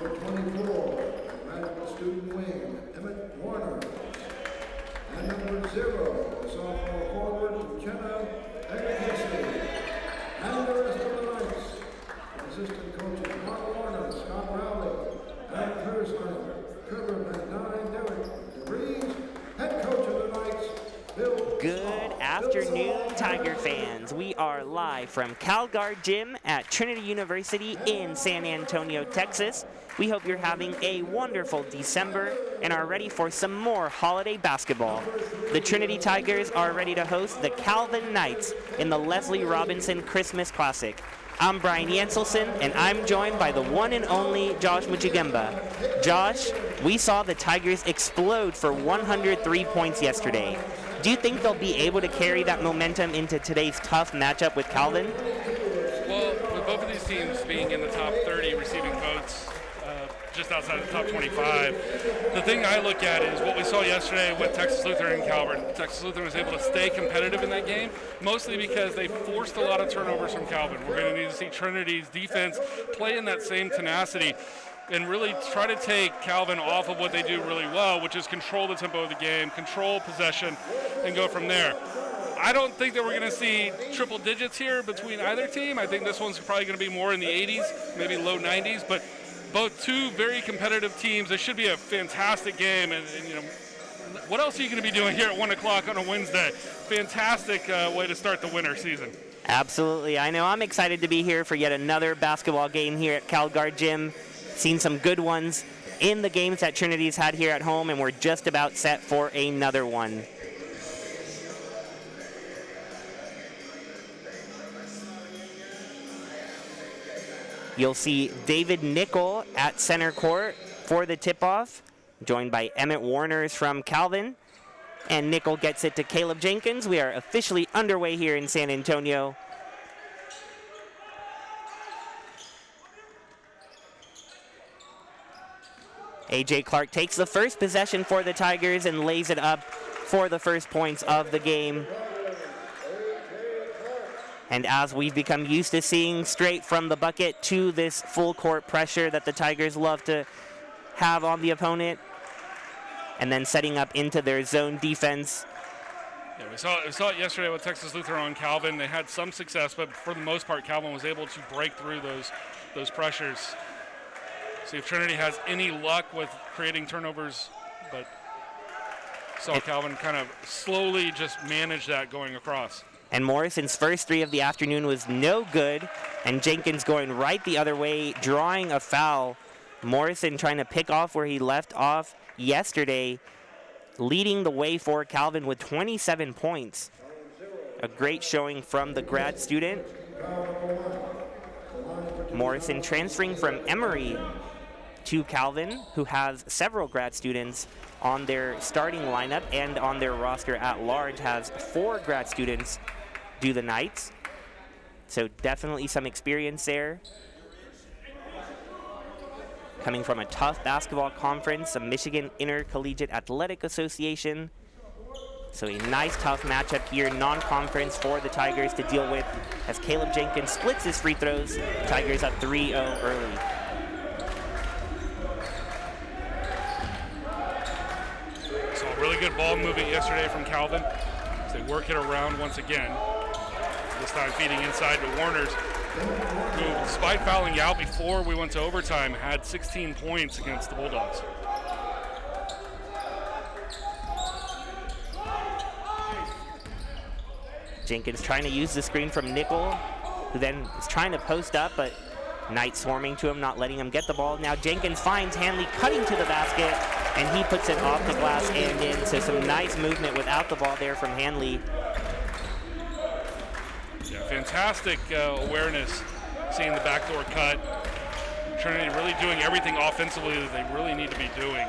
Number 24, graduate student wing, Emmett Warner. And number 0, the sophomore forward, Jenna Eggleston. And the rest of the Knights, assistant coaches Mark Warner, Scott Rowley, Eric Hersler, Trevor Van Dyne, Derek DeVries, head coach of the Knights, Bill. Good afternoon, Tiger fans. We are live from CalGuard Gym at Trinity University in San Antonio, Texas. We hope you're having a wonderful December and are ready for some more holiday basketball. The Trinity Tigers are ready to host the Calvin Knights in the Leslie Robinson Christmas Classic. I'm Brian Yanselson, and I'm joined by the one and only Josh Muchigemba. Josh, we saw the Tigers explode for 103 points yesterday. Do you think they'll be able to carry that momentum into today's tough matchup with Calvin? Well, with both of these teams being in the top 30 receiving votes, just outside the top 25, the thing I look at is what we saw yesterday with Texas Lutheran and Calvin. Texas Lutheran was able to stay competitive in that game, mostly because they forced a lot of turnovers from Calvin. We're going to need to see Trinity's defense play in that same tenacity and really try to take Calvin off of what they do really well, which is control the tempo of the game, control possession, and go from there. I don't think that we're going to see triple digits here between either team. I think this one's probably going to be more in the 80s, maybe low 90s, but both two very competitive teams. It should be a fantastic game, and you know, what else are you going to be doing here at 1 o'clock on a Wednesday? Fantastic way to start the winter season. Absolutely. I know I'm excited to be here for yet another basketball game here at CalGuard Gym. Seen some good ones in the games that Trinity's had here at home, and we're just about set for another one. You'll see David Nickel at center court for the tip-off, joined by Emmett Warners from Calvin. And Nickel gets it to Caleb Jenkins. We are officially underway here in San Antonio. A.J. Clark takes the first possession for the Tigers and lays it up for the first points of the game. And as we've become used to seeing, straight from the bucket to this full court pressure that the Tigers love to have on the opponent, and then setting up into their zone defense. Yeah, we saw it yesterday with Texas Lutheran and Calvin. They had some success, but for the most part, Calvin was able to break through those pressures. See if Trinity has any luck with creating turnovers, but saw Calvin kind of slowly just manage that going across. And Morrison's first three of the afternoon was no good, and Jenkins going right the other way, drawing a foul. Morrison trying to pick off where he left off yesterday, leading the way for Calvin with 27 points. A great showing from the grad student. Morrison transferring from Emory to Calvin, who has several grad students on their starting lineup, and on their roster at large has 4 grad students do the Knights. So definitely some experience there. Coming from a tough basketball conference, the Michigan Intercollegiate Athletic Association. So a nice tough matchup here, non-conference for the Tigers to deal with as Caleb Jenkins splits his free throws. Tigers up 3-0 early. Saw a really good ball movement yesterday from Calvin as they work it around once again. This time feeding inside to Warners, who, despite fouling out before we went to overtime, had 16 points against the Bulldogs. Jenkins trying to use the screen from Nickel, who then is trying to post up, but Knight swarming to him, not letting him get the ball. Now Jenkins finds Hanley cutting to the basket, and he puts it off the glass and in. So some nice movement without the ball there from Hanley. Yeah, fantastic awareness, seeing the backdoor cut. Trinity really doing everything offensively that they really need to be doing.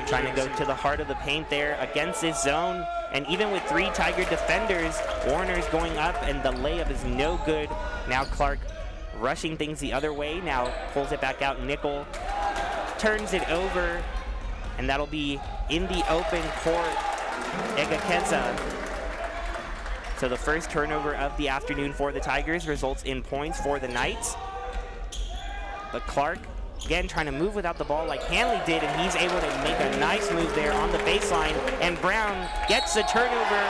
Trying to go to the heart of the paint there against this zone. And even with 3 Tiger defenders, Warner's going up and the layup is no good. Now Clark rushing things the other way. Now pulls it back out. Nickel turns it over, and that'll be in the open court. Egakeza So the first turnover of the afternoon for the Tigers results in points for the Knights. But Clark, again, trying to move without the ball like Hanley did, and he's able to make a nice move there on the baseline. And Brown gets the turnover,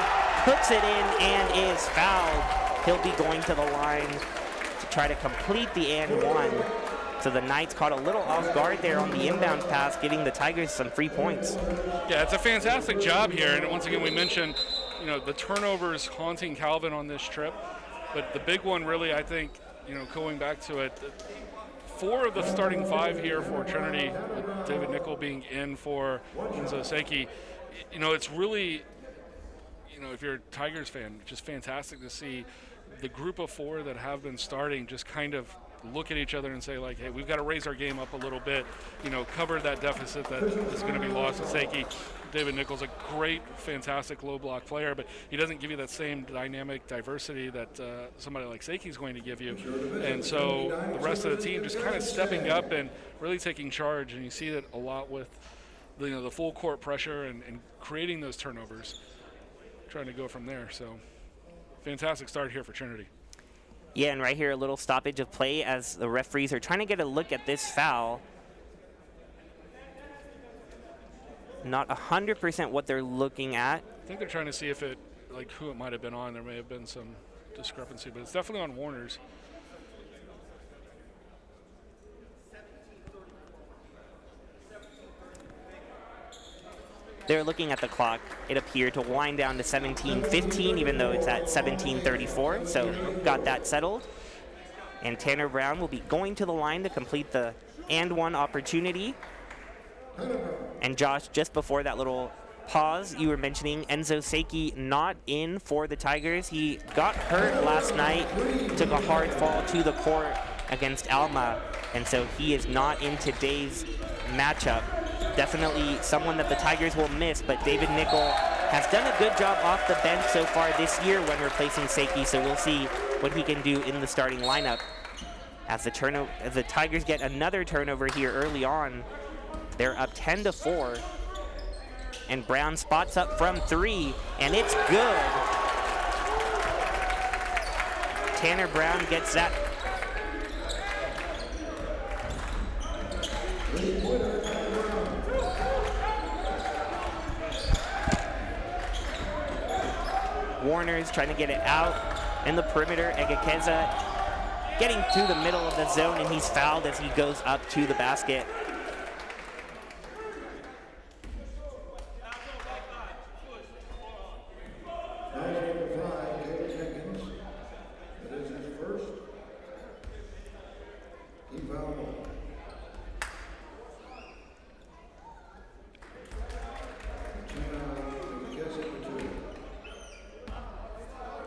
puts it in, and is fouled. He'll be going to the line to try to complete the and one. So the Knights caught a little off guard there on the inbound pass, giving the Tigers some free points. Yeah, it's a fantastic job here. And once again, we mentioned, the turnovers haunting Calvin on this trip. But the big one really, I think, going back to it, 4 of the starting 5 here for Trinity, with David Nickel being in for Enzo Seiki. It's really, if you're a Tigers fan, just fantastic to see the group of 4 that have been starting just kind of look at each other and say, like, hey, we've got to raise our game up a little bit, cover that deficit that is going to be lost with Seiki. David Nickel's a great, fantastic low block player, but he doesn't give you that same dynamic diversity that somebody like Seiki is going to give you. And so the rest of the team just kind of stepping up and really taking charge, and you see that a lot with the full court pressure and creating those turnovers, trying to go from there. So fantastic start here for Trinity. Yeah, and right here, a little stoppage of play as the referees are trying to get a look at this foul. Not 100% what they're looking at. I think they're trying to see if it, who it might have been on. There may have been some discrepancy, but it's definitely on Warner's. They're looking at the clock. It appeared to wind down to 17:15, even though it's at 17:34, so got that settled. And Tanner Brown will be going to the line to complete the and one opportunity. And Josh, just before that little pause, you were mentioning Enzo Seiki not in for the Tigers. He got hurt last night, took a hard fall to the court against Alma, and so he is not in today's matchup. Definitely someone that the Tigers will miss, but David Nickel has done a good job off the bench so far this year when replacing Seiki, so we'll see what he can do in the starting lineup. As the Tigers get another turnover here early on, they're up 10-4, and Brown spots up from 3, and it's good. Tanner Brown gets that. Warner's trying to get it out in the perimeter. Egekeza getting to the middle of the zone, and he's fouled as he goes up to the basket.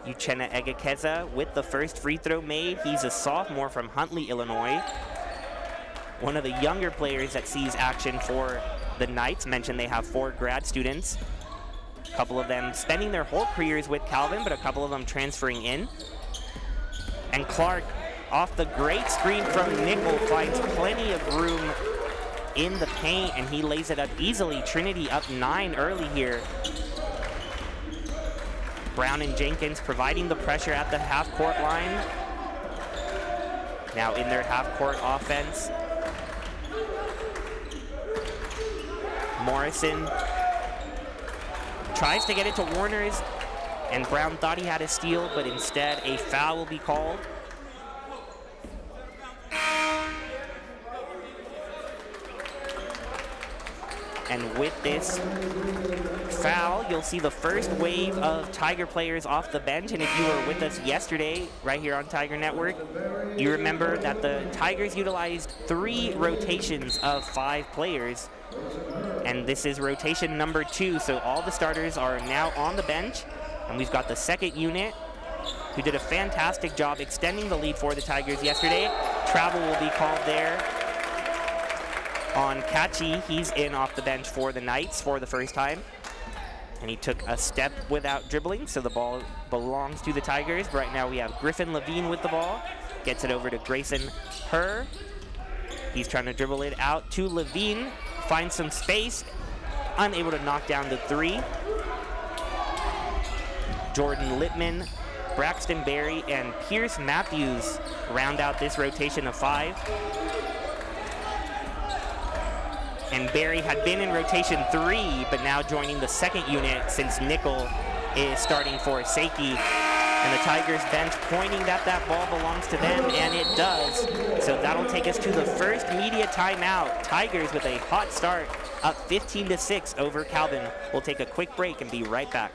Uchenna Egekeza with the first free throw made. He's a sophomore from Huntley, Illinois. One of the younger players that sees action for the Knights. Mentioned they have 4 grad students. A couple of them spending their whole careers with Calvin, but a couple of them transferring in. And Clark, off the great screen from Nickel, finds plenty of room in the paint, and he lays it up easily. Trinity up 9 early here. Brown and Jenkins providing the pressure at the half-court line. Now in their half-court offense. Morrison tries to get it to Warner's, and Brown thought he had a steal, but instead a foul will be called. And with this foul, you'll see the first wave of Tiger players off the bench. And if you were with us yesterday, right here on Tiger Network, you remember that the Tigers utilized 3 rotations of 5 players. And this is rotation number 2, so all the starters are now on the bench. And we've got the second unit, who did a fantastic job extending the lead for the Tigers yesterday. Travel will be called there on Kachi. He's in off the bench for the Knights for the first time. And he took a step without dribbling, so the ball belongs to the Tigers. Right now we have Griffin Levine with the ball. Gets it over to Grayson Herr. He's trying to dribble it out to Levine. Finds some space. Unable to knock down the 3. Jordan Littman Braxton Berry and Pierce Matthews round out this rotation of 5. And Berry had been in rotation 3, but now joining the second unit since Nickel is starting for Seiki. And the Tigers bench pointing that that ball belongs to them, and it does. So that'll take us to the first media timeout. Tigers with a hot start, up 15-6 over Calvin. We'll take a quick break and be right back.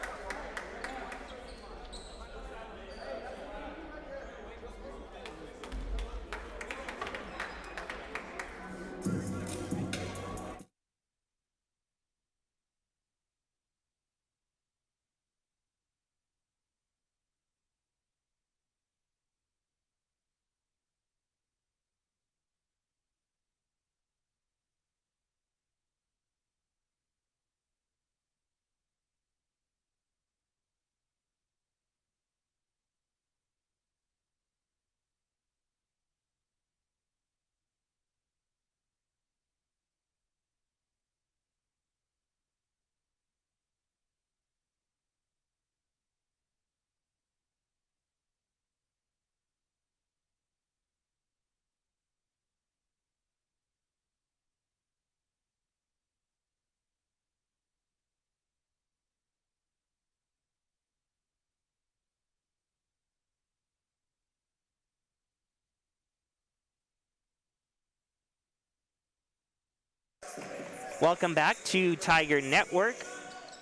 Welcome back to Tiger Network.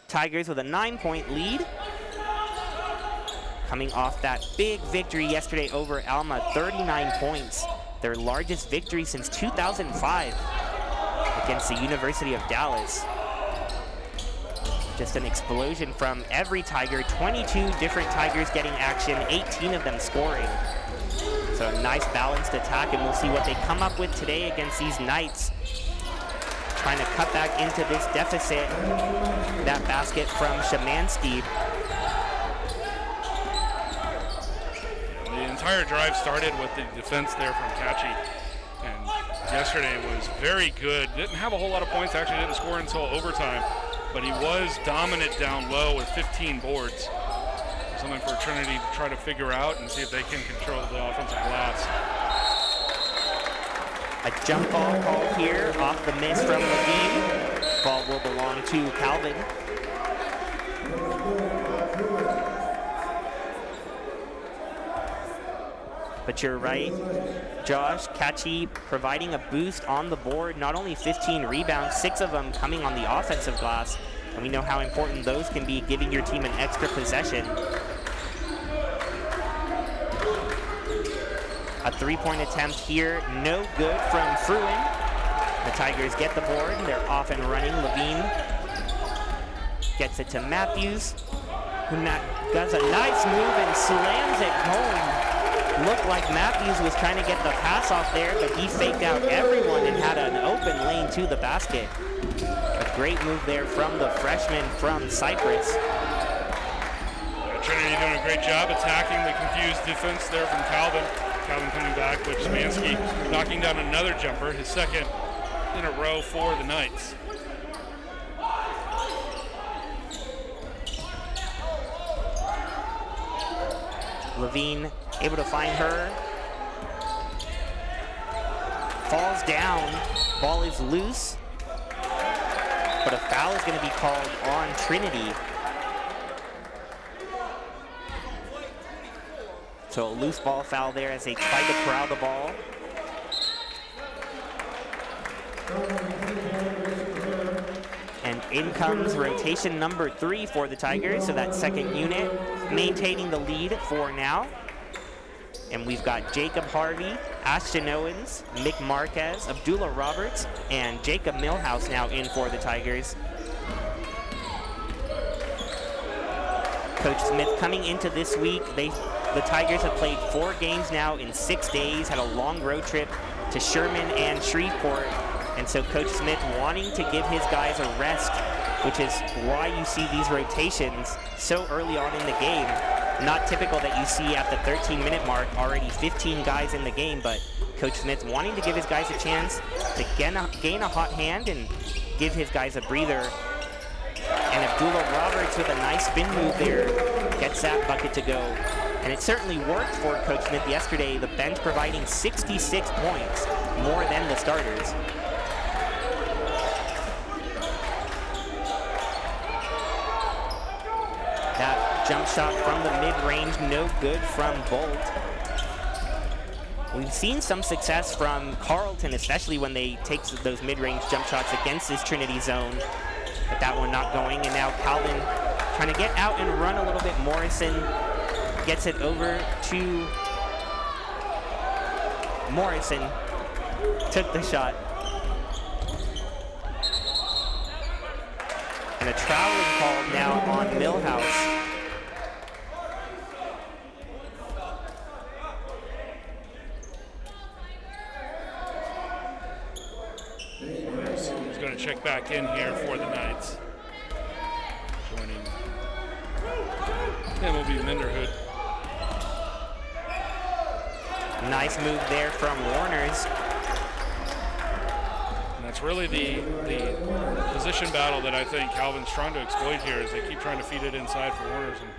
Tigers with a 9-point lead. Coming off that big victory yesterday over Alma, 39 points. Their largest victory since 2005 against the University of Dallas. Just an explosion from every Tiger. 22 different Tigers getting action, 18 of them scoring. So a nice balanced attack, and we'll see what they come up with today against these Knights. Trying to cut back into this deficit. That basket from Szymanski. The entire drive started with the defense there from Kachi. And yesterday was very good. Didn't have a whole lot of points, actually didn't score until overtime. But he was dominant down low with 15 boards. Something for Trinity to try to figure out and see if they can control the offensive glass. A jump ball called here off the miss from Levine. Ball will belong to Calvin. But you're right, Josh, Kachi providing a boost on the board. Not only 15 rebounds, 6 of them coming on the offensive glass. And we know how important those can be, giving your team an extra possession. A 3-point attempt here, no good from Fruin. The Tigers get the board, they're off and running. Levine gets it to Matthews, who does a nice move and slams it home. Looked like Matthews was trying to get the pass off there, but he faked out everyone and had an open lane to the basket. A great move there from the freshman from Cyprus. Trinity doing a great job attacking the confused defense there from Calvin. Calvin coming back, with Szymanski knocking down another jumper, his second in a row for the Knights. Levine able to find her. Falls down, ball is loose, but a foul is going to be called on Trinity. So a loose ball foul there as they tried to corral the ball. And in comes rotation number 3 for the Tigers, so that second unit maintaining the lead for now. And we've got Jacob Harvey, Ashton Owens, Mick Marquez, Abdullah Roberts, and Jacob Millhouse now in for the Tigers. Coach Smith coming into this week, the Tigers have played 4 games now in 6 days, had a long road trip to Sherman and Shreveport. And so Coach Smith wanting to give his guys a rest, which is why you see these rotations so early on in the game. Not typical that you see at the 13-minute mark already 15 guys in the game, but Coach Smith wanting to give his guys a chance to gain a hot hand and give his guys a breather. And Abdullah Roberts with a nice spin move there gets that bucket to go. And it certainly worked for Coach Smith yesterday, the bench providing 66 points, more than the starters. That jump shot from the mid-range, no good from Bolt. We've seen some success from Carleton, especially when they take those mid-range jump shots against this Trinity zone. But that one not going, and now Calvin trying to get out and run a little bit. Morrison gets it over to Morrison, took the shot. And a traveling call now on Millhouse. He's going to check back in here for the Knights. Joining him will be Minderhood. Nice move there from Warners. And that's really the position battle that I think Calvin's trying to exploit here, as they keep trying to feed it inside for Warners. And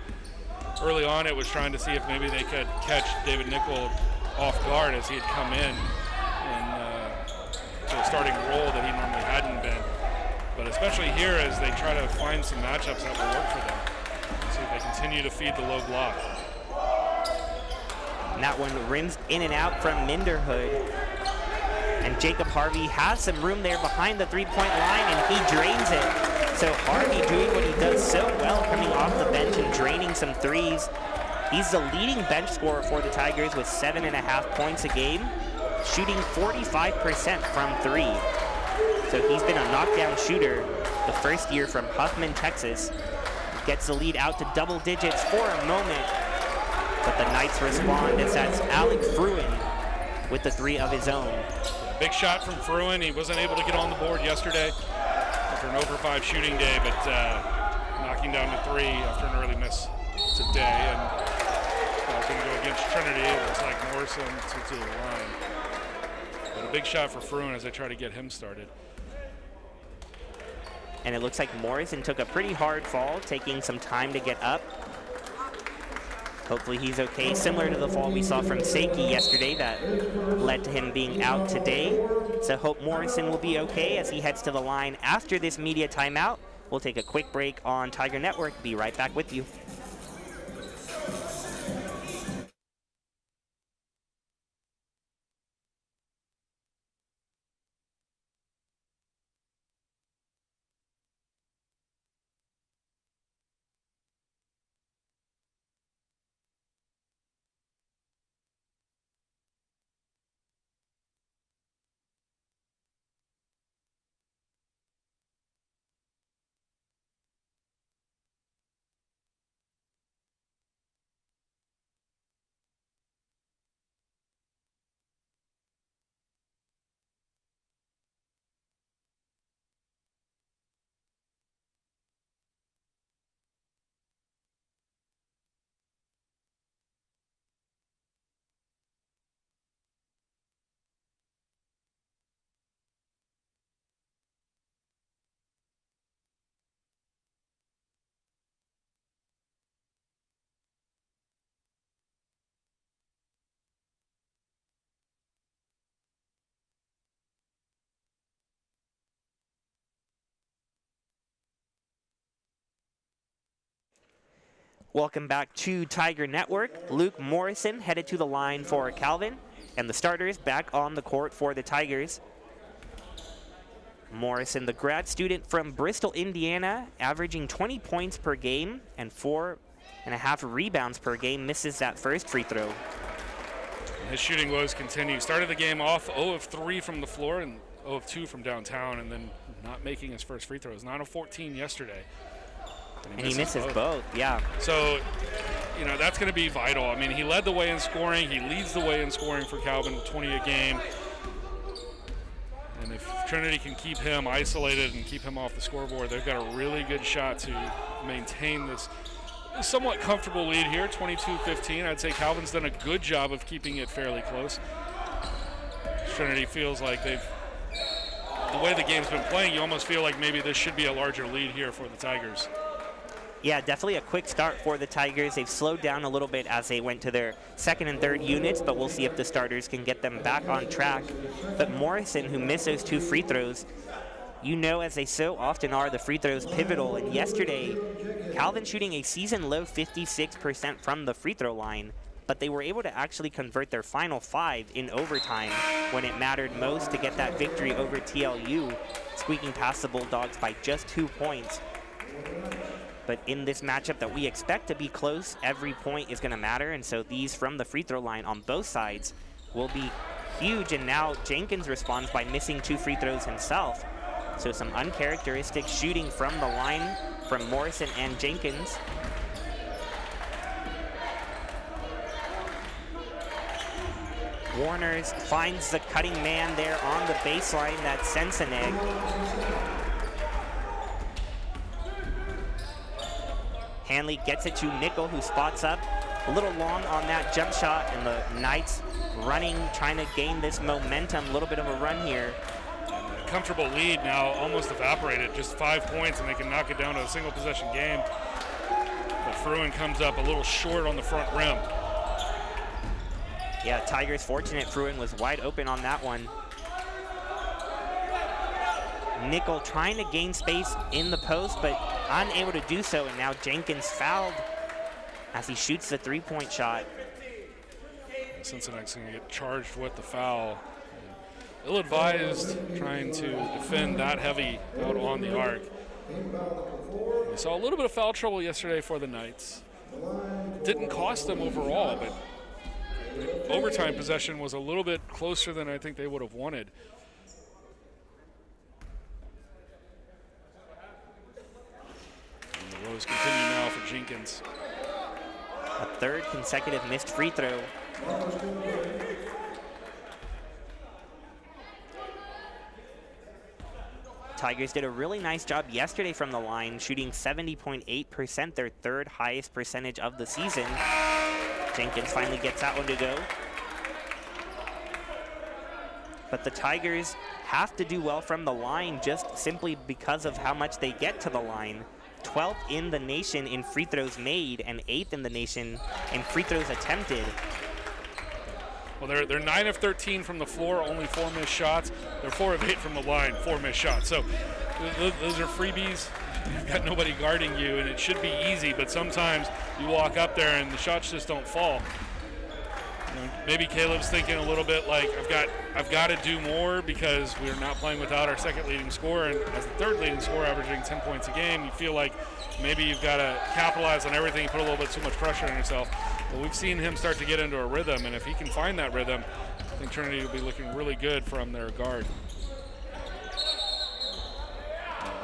early on, it was trying to see if maybe they could catch David Nickel off guard as he had come in to a starting role that he normally hadn't been. But especially here, as they try to find some matchups that will work for them. So they continue to feed the low block. And that one rims in and out from Minderhood. And Jacob Harvey has some room there behind the three-point line, and he drains it. So Harvey doing what he does so well, coming off the bench and draining some threes. He's the leading bench scorer for the Tigers with 7.5 points a game, shooting 45% from three. So he's been a knockdown shooter the first year from Huffman, Texas. Gets the lead out to double digits for a moment, but the Knights respond as that's Alec Fruin with the three of his own. Big shot from Fruin. He wasn't able to get on the board yesterday after an over 5 shooting day, but knocking down to 3 after an early miss today. And that's going to go against Trinity. It looks like Morrison to the line. But a big shot for Fruin as they try to get him started. And it looks like Morrison took a pretty hard fall, taking some time to get up. Hopefully he's okay, similar to the fall we saw from Seiki yesterday that led to him being out today. So hope Morrison will be okay as he heads to the line after this media timeout. We'll take a quick break on Tiger Network. Be right back with you. Welcome back to Tiger Network. Luke Morrison headed to the line for Calvin, and the starters back on the court for the Tigers. Morrison, the grad student from Bristol, Indiana, averaging 20 points per game and 4.5 rebounds per game, misses that first free throw. His shooting woes continue. Started the game off 0 of 3 from the floor and 0 of 2 from downtown, and then not making his first free throws. 9 of 14 yesterday. And he misses both, yeah. So, you know, that's going to be vital. I mean, he led the way in scoring. He leads the way in scoring for Calvin, 20 a game. And if Trinity can keep him isolated and keep him off the scoreboard, they've got a really good shot to maintain this somewhat comfortable lead here, 22-15. I'd say Calvin's done a good job of keeping it fairly close. Trinity feels like the way the game's been playing, you almost feel like maybe this should be a larger lead here for the Tigers. Yeah, definitely a quick start for the Tigers. They've slowed down a little bit as they went to their second and third units, but we'll see if the starters can get them back on track. But Morrison, who missed those 2 free throws, you know, as they so often are, the free throws pivotal. And yesterday, Calvin shooting a season-low 56% from the free throw line, but they were able to actually convert their final 5 in overtime when it mattered most to get that victory over TLU, squeaking past the Bulldogs by just 2 points. But in this matchup that we expect to be close, every point is going to matter, and so these from the free throw line on both sides will be huge. And now Jenkins responds by missing 2 free throws himself. So some uncharacteristic shooting from the line from Morrison and Jenkins. Warners finds the cutting man there on the baseline. That's Senseneg. Hanley gets it to Nickel, who spots up a little long on that jump shot, and the Knights running, trying to gain this momentum. A little bit of a run here. Comfortable lead now almost evaporated, just 5 points, and they can knock it down to a single possession game. But Fruin comes up a little short on the front rim. Yeah, Tigers fortunate. Fruin was wide open on that one. Nickel trying to gain space in the post, but unable to do so, and now Jenkins fouled as he shoots the 3-point shot. Cincinnati's going to get charged with the foul. Ill-advised, trying to defend that heavy out on the arc. We saw a little bit of foul trouble yesterday for the Knights. Didn't cost them overall, but the overtime possession was a little bit closer than I think they would have wanted. And the woes continue now for Jenkins. A 3rd consecutive missed free throw. Tigers did a really nice job yesterday from the line, shooting 70.8%, their 3rd highest percentage of the season. Jenkins finally gets that one to go. But the Tigers have to do well from the line just simply because of how much they get to the line. 12th in the nation in free throws made and 8th in the nation in free throws attempted. Well, they're 9 of 13 from the floor, only 4 missed shots. They're 4 of 8 from the line, 4 missed shots. So those are freebies. You've got nobody guarding you, and it should be easy, but sometimes you walk up there and the shots just don't fall. You know, maybe Caleb's thinking a little bit like, I've got to do more because we're not playing without our 2nd leading scorer, and as the 3rd leading scorer averaging 10 points a game, you feel like maybe you've got to capitalize on everything, put a little bit too much pressure on yourself. But we've seen him start to get into a rhythm, and if he can find that rhythm, I think Trinity will be looking really good from their guard.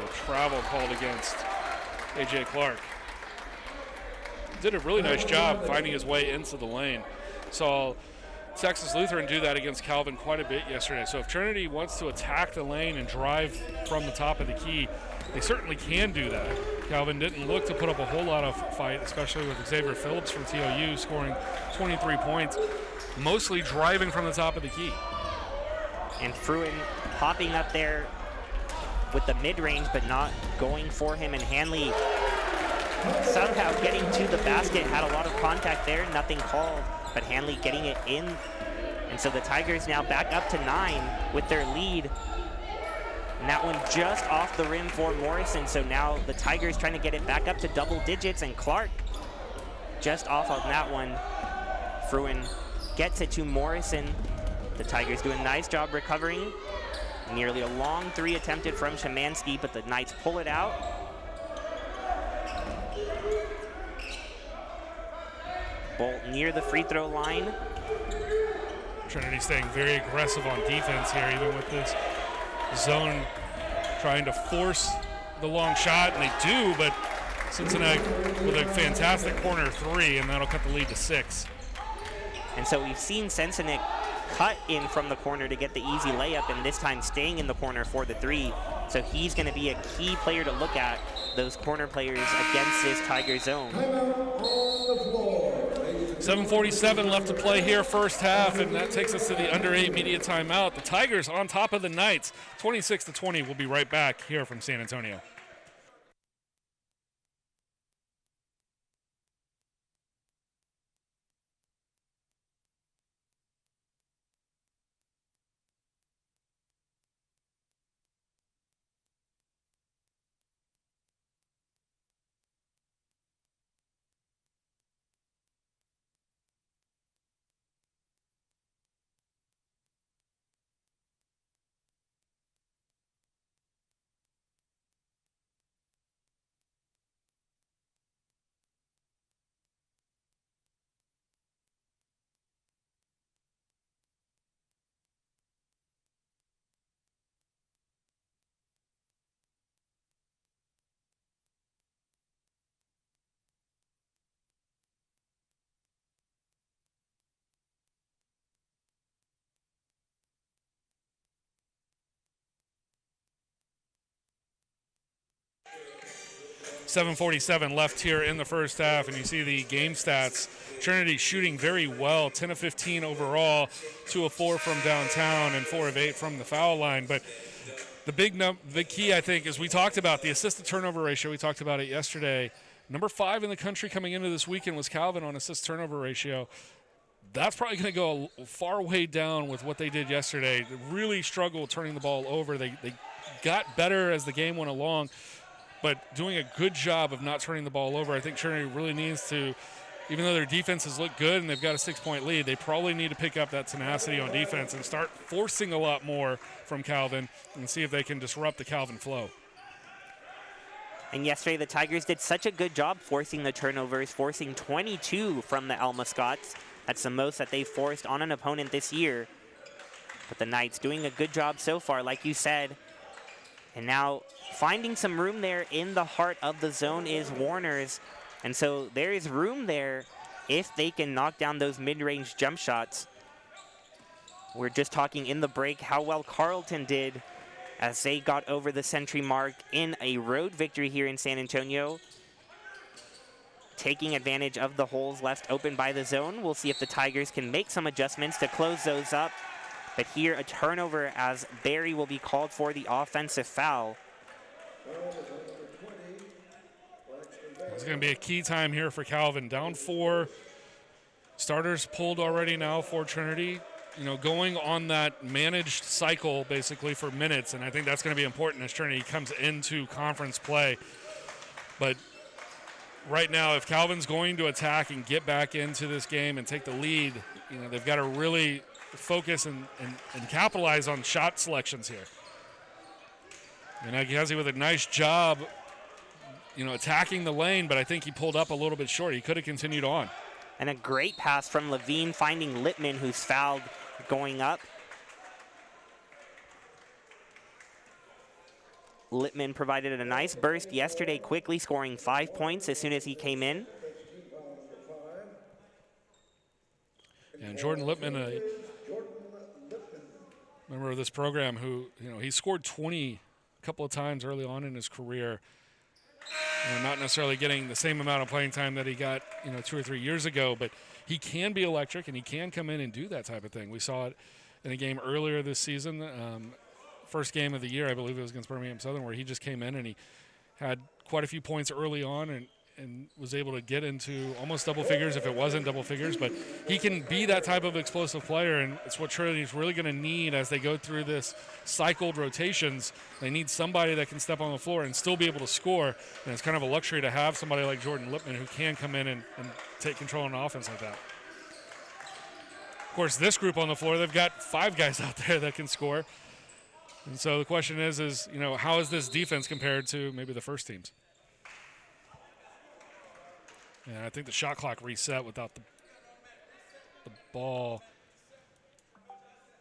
The travel called against A.J. Clark. Did a really nice job finding his way into the lane. Saw Texas Lutheran do that against Calvin quite a bit yesterday. So if Trinity wants to attack the lane and drive from the top of the key, they certainly can do that. Calvin didn't look to put up a whole lot of fight, especially with Xavier Phillips from TLU scoring 23 points, mostly driving from the top of the key. And Fruin popping up there with the mid-range, but not going for him, and Hanley somehow getting to the basket, had a lot of contact there, nothing called, but Hanley getting it in. And so the Tigers now back up to 9 with their lead. And that one just off the rim for Morrison. So now the Tigers trying to get it back up to double digits, and Clark just off of that one. Fruin gets it to Morrison. The Tigers do a nice job recovering. Nearly a long 3 attempted from Szymanski, but the Knights pull it out. Bolt near the free throw line. Trinity staying very aggressive on defense here, even with this zone trying to force the long shot, and they do, but Cincinnati with a fantastic corner 3, and that'll cut the lead to 6. And so we've seen Sensenec cut in from the corner to get the easy layup, and this time staying in the corner for the 3. So he's going to be a key player to look at, those corner players against this Tiger zone. 7:47 left to play here, first half, and that takes us to the under 8 media timeout. The Tigers on top of the Knights, 26-20. We'll be right back here from San Antonio. 7:47 left here in the first half, and you see the game stats. Trinity shooting very well, 10 of 15 overall, 2 of 4 from downtown, and 4 of 8 from the foul line. But the big key, I think, is we talked about the assist-to-turnover ratio. We talked about it yesterday. Number 5 in the country coming into this weekend was Calvin on assist-turnover ratio. That's probably going to go far way down with what they did yesterday. They really struggled turning the ball over. They got better as the game went along, but doing a good job of not turning the ball over. I think Trinity really needs to, even though their defenses look good and they've got a 6-point lead, they probably need to pick up that tenacity on defense and start forcing a lot more from Calvin and see if they can disrupt the Calvin flow. And yesterday the Tigers did such a good job forcing the turnovers, forcing 22 from the Alma Scots. That's the most that they've forced on an opponent this year. But the Knights doing a good job so far, like you said. And now finding some room there in the heart of the zone is Warner's. And so there is room there if they can knock down those mid-range jump shots. We're just talking in the break how well Carleton did as they got over the century mark in a road victory here in San Antonio. Taking advantage of the holes left open by the zone. We'll see if the Tigers can make some adjustments to close those up. But here a turnover as Barry will be called for the offensive foul. It's going to be a key time here for Calvin. Down 4. Starters pulled already now for Trinity. You know, going on that managed cycle basically for minutes, and I think that's going to be important as Trinity comes into conference play. But right now, if Calvin's going to attack and get back into this game and take the lead, you know, they've got to really focus and capitalize on shot selections here. And Aguirre with a nice job, you know, attacking the lane, but I think he pulled up a little bit short. He could have continued on. And a great pass from Levine finding Lippman, who's fouled going up. Lippman provided a nice burst yesterday, quickly scoring 5 points as soon as he came in. And Jordan Lippman, a member of this program who, you know, he scored 20 a couple of times early on in his career. You know, not necessarily getting the same amount of playing time that he got, you know, 2 or 3 years ago, but he can be electric and he can come in and do that type of thing. We saw it in a game earlier this season, first game of the year, I believe it was against Birmingham Southern, where he just came in and he had quite a few points early on and was able to get into almost double figures if it wasn't double figures. But he can be that type of explosive player, and it's what Trinity's really going to need as they go through this cycled rotations. They need somebody that can step on the floor and still be able to score, and it's kind of a luxury to have somebody like Jordan Lippman who can come in and take control on offense like that. Of course, this group on the floor, they've got 5 guys out there that can score. And so the question is, you know, how is this defense compared to maybe the first teams? And I think the shot clock reset without the ball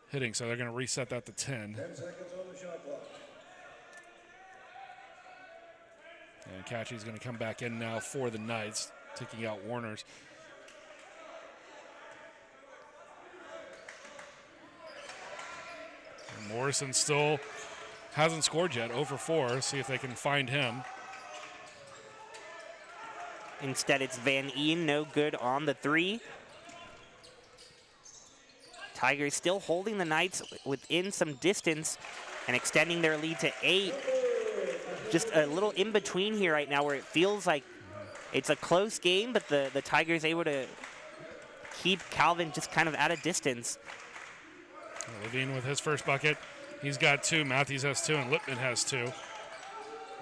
hitting, so they're going to reset that to 10. 10 seconds on the shot clock. And Catchy's going to come back in now for the Knights, taking out Warner's. And Morrison still hasn't scored yet, 0 for 4. See if they can find him. Instead, it's Van Een, no good on the 3. Tigers still holding the Knights within some distance and extending their lead to 8. Just a little in between here right now where it feels like it's a close game, but the Tigers able to keep Calvin just kind of at a distance. Levine with his first bucket. He's got 2. Matthews has 2, and Lippman has 2.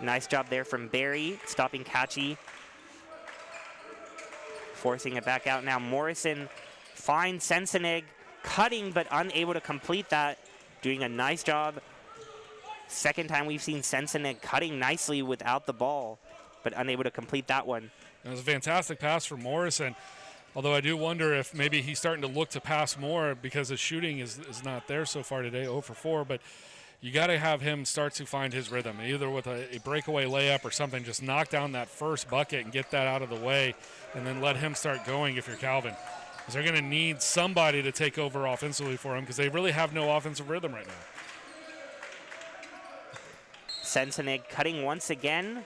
Nice job there from Barry, stopping Catchy. Forcing it back out now. Morrison finds Sensenig, cutting but unable to complete that. Doing a nice job. Second time we've seen Sensenig cutting nicely without the ball, but unable to complete that one. It was a fantastic pass from Morrison, although I do wonder if maybe he's starting to look to pass more because his shooting is not there so far today, 0 for 4, but you got to have him start to find his rhythm, either with a breakaway layup or something. Just knock down that first bucket and get that out of the way, and then let him start going if you're Calvin. Because they're going to need somebody to take over offensively for him because they really have no offensive rhythm right now. Sensenig cutting once again,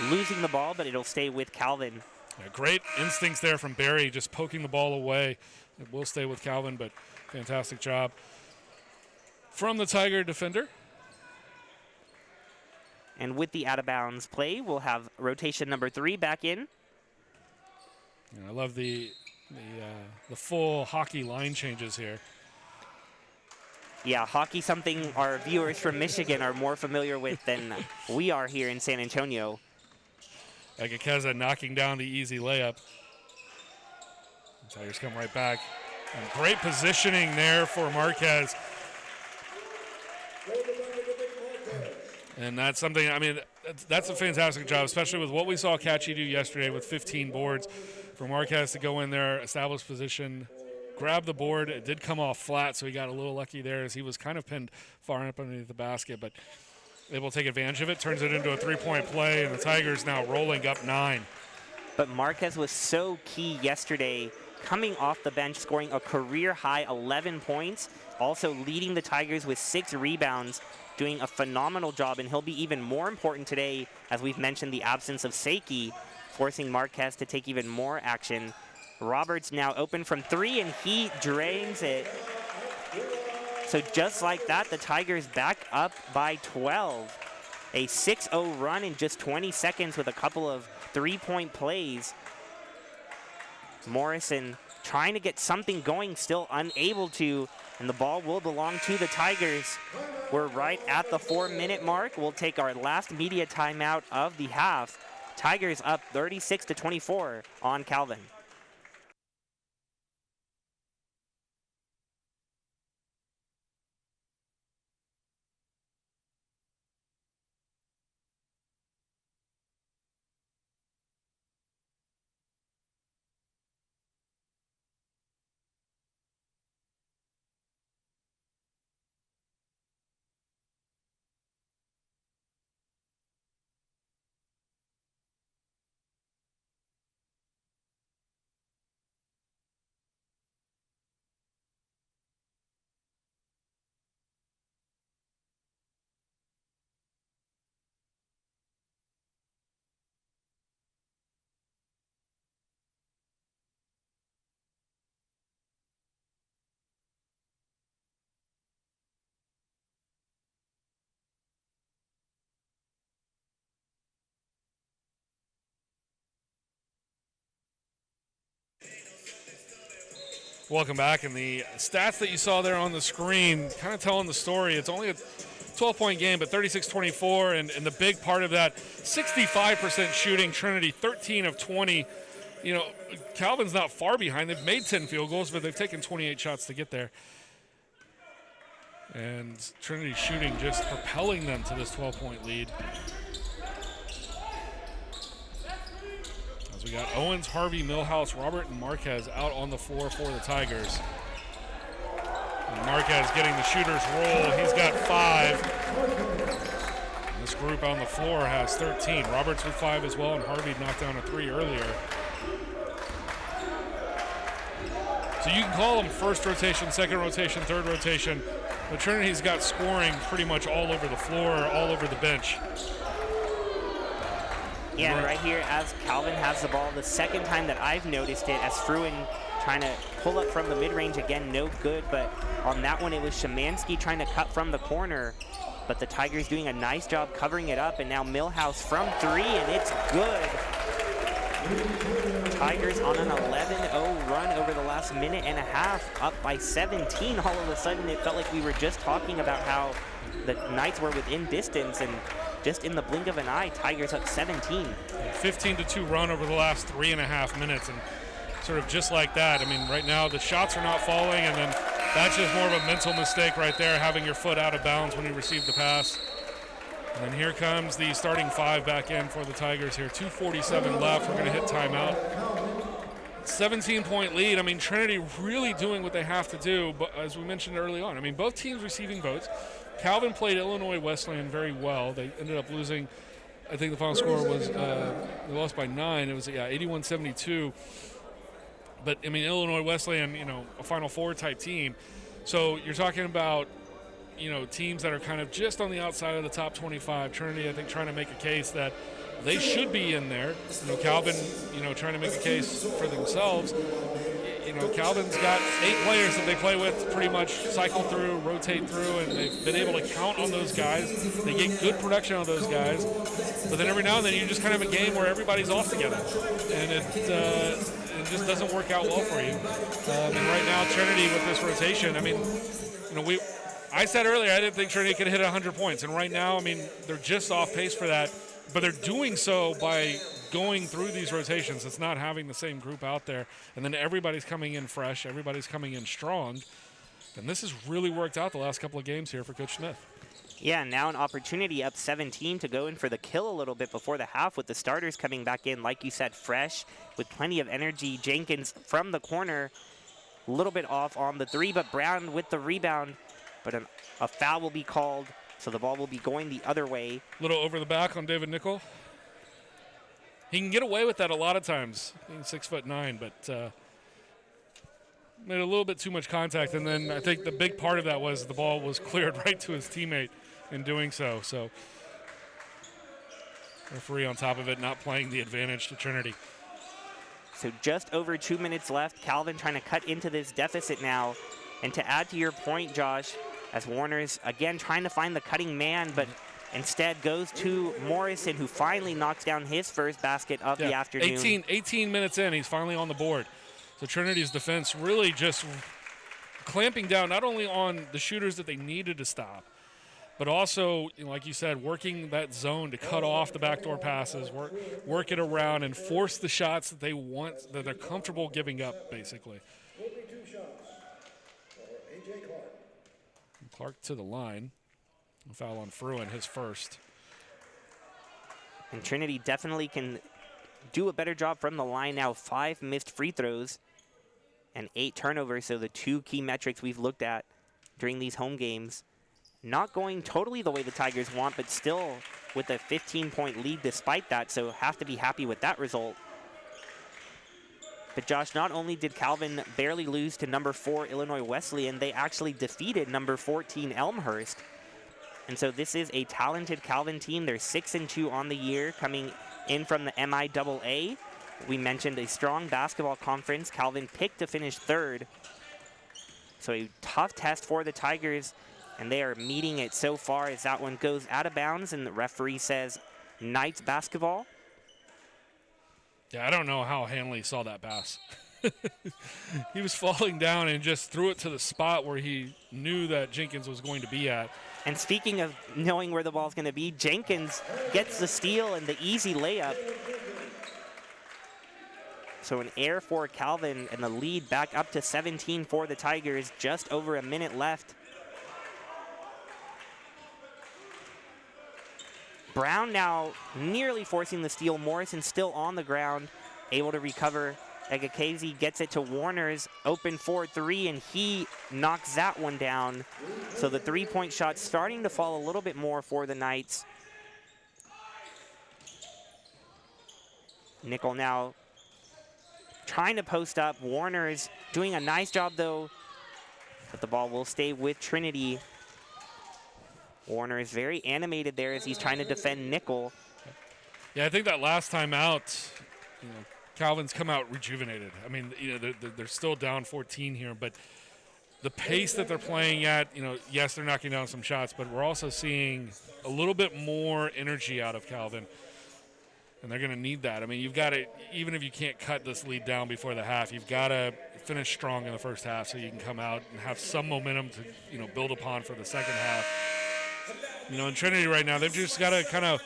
losing the ball, but it'll stay with Calvin. Yeah, great instincts there from Barry, just poking the ball away. It will stay with Calvin, but fantastic job from the Tiger defender. And with the out-of-bounds play, we'll have rotation number 3 back in. And I love the full hockey line changes here. Yeah, hockey, something our viewers from Michigan are more familiar with than we are here in San Antonio. Like Akeza knocking down the easy layup. The Tigers come right back. And great positioning there for Marquez. And that's something, I mean, that's a fantastic job, especially with what we saw Catchy do yesterday with 15 boards. For Marquez to go in there, establish position, grab the board. It did come off flat, so he got a little lucky there as he was kind of pinned far up underneath the basket, but able to take advantage of it, turns it into a three-point play, and the Tigers now rolling up 9. But Marquez was so key yesterday, coming off the bench, scoring a career-high 11 points, also leading the Tigers with 6 rebounds, doing a phenomenal job, and he'll be even more important today, as we've mentioned, the absence of Seiki, forcing Marquez to take even more action. Roberts now open from 3, and he drains it. So just like that, the Tigers back up by 12. A 6-0 run in just 20 seconds with a couple of three-point plays. Morrison trying to get something going, still unable to, and the ball will belong to the Tigers. We're right at the 4-minute mark. We'll take our last media timeout of the half. Tigers up 36-24 on Calvin. Welcome back, and the stats that you saw there on the screen kind of telling the story. It's only a 12-point game, but 36-24, and the big part of that, 65% shooting, Trinity 13 of 20. You know, Calvin's not far behind. They've made 10 field goals, but they've taken 28 shots to get there. And Trinity shooting just propelling them to this 12-point lead. We got Owens, Harvey, Millhouse, Robert, and Marquez out on the floor for the Tigers. And Marquez getting the shooter's roll. He's got 5. And this group on the floor has 13. Roberts with 5 as well, and Harvey knocked down a 3 earlier. So you can call them first rotation, second rotation, third rotation, but Trinity's got scoring pretty much all over the floor, all over the bench. Yeah, and right here, as Calvin has the ball, the second time that I've noticed it, as Fruin trying to pull up from the mid-range again, no good, but on that one it was Szymanski trying to cut from the corner, but the Tigers doing a nice job covering it up, and now Millhouse from 3, and it's good. Tigers on an 11-0 run over the last minute and a half, up by 17. All of a sudden, it felt like we were just talking about how the Knights were within distance, and just in the blink of an eye, Tigers up 17. 15-2 run over the last 3.5 minutes, and sort of just like that. I mean, right now the shots are not falling, and then that's just more of a mental mistake right there, having your foot out of bounds when you receive the pass. And then here comes the starting 5 back in for the Tigers here. 2:47 left. We're going to hit timeout. 17-point lead. I mean, Trinity really doing what they have to do, but as we mentioned early on, I mean, both teams receiving votes. Calvin played Illinois Wesleyan very well. They ended up losing, I think the final score was, they lost by 9. It was, 81-72. But, I mean, Illinois Wesleyan, you know, a Final Four type team. So you're talking about, you know, teams that are kind of just on the outside of the top 25. Trinity, I think, trying to make a case that they should be in there. Calvin, trying to make a case for themselves. Calvin's got 8 players that they play with, pretty much cycle through, rotate through, and they've been able to count on those guys. They get good production on those guys, but then every now and then you just kind of have a game where everybody's off together, and it just doesn't work out well for you. And right now, Trinity with this rotation, I said earlier I didn't think Trinity could hit 100 points, and right now, they're just off pace for that, but they're doing so by going through these rotations. It's not having the same group out there, and then everybody's coming in fresh, everybody's coming in strong, and this has really worked out the last couple of games here for Coach Smith. Yeah, now an opportunity up 17 to go in for the kill a little bit before the half with the starters coming back in, like you said, fresh, with plenty of energy. Jenkins from the corner, a little bit off on the 3, but Brown with the rebound, but a foul will be called, so the ball will be going the other way. A little over the back on David Nickel. He can get away with that a lot of times, being 6'9", but made a little bit too much contact. And then I think the big part of that was the ball was cleared right to his teammate in doing so. So referee on top of it, not playing the advantage to Trinity. So just over 2 minutes left. Calvin trying to cut into this deficit now. And to add to your point, Josh, as Warner's again trying to find the cutting man, but instead goes to Morrison, who finally knocks down his first basket of the afternoon. 18 minutes in, he's finally on the board. So Trinity's defense really just clamping down not only on the shooters that they needed to stop, but also, like you said, working that zone to cut off the backdoor passes, work it around, and force the shots that they want, that they're comfortable giving up, basically. Clark to the line. A foul on Fruin, his first. And Trinity definitely can do a better job from the line now. 5 missed free throws and 8 turnovers. So the 2 key metrics we've looked at during these home games. Not going totally the way the Tigers want, but still with a 15-point lead despite that. So have to be happy with that result. But Josh, not only did Calvin barely lose to number 4 Illinois Wesleyan, they actually defeated number 14 Elmhurst. And so this is a talented Calvin team. They're 6-2 on the year, coming in from the MIAA. We mentioned a strong basketball conference. Calvin picked to finish 3rd. So a tough test for the Tigers, and they are meeting it so far as that one goes out of bounds, and the referee says Knights basketball. Yeah, I don't know how Hanley saw that pass. He was falling down and just threw it to the spot where he knew that Jenkins was going to be at. And speaking of knowing where the ball's going to be, Jenkins gets the steal and the easy layup. So an air for Calvin, and the lead back up to 17 for the Tigers. Just over a minute left. Brown now nearly forcing the steal. Morrison still on the ground, able to recover. Egakazi gets it to Warner's open 4-3, and he knocks that one down. So the 3-point shot starting to fall a little bit more for the Knights. Nickel now trying to post up. Warner's doing a nice job though, but the ball will stay with Trinity. Warner is very animated there as he's trying to defend Nickel. Yeah, I think that last time out, Calvin's come out rejuvenated. I mean, they're still down 14 here, but the pace that they're playing at, yes, they're knocking down some shots, but we're also seeing a little bit more energy out of Calvin, and they're going to need that. I mean, you've got to, even if you can't cut this lead down before the half, you've got to finish strong in the first half so you can come out and have some momentum to, build upon for the second half. In Trinity right now, they've just got to kind of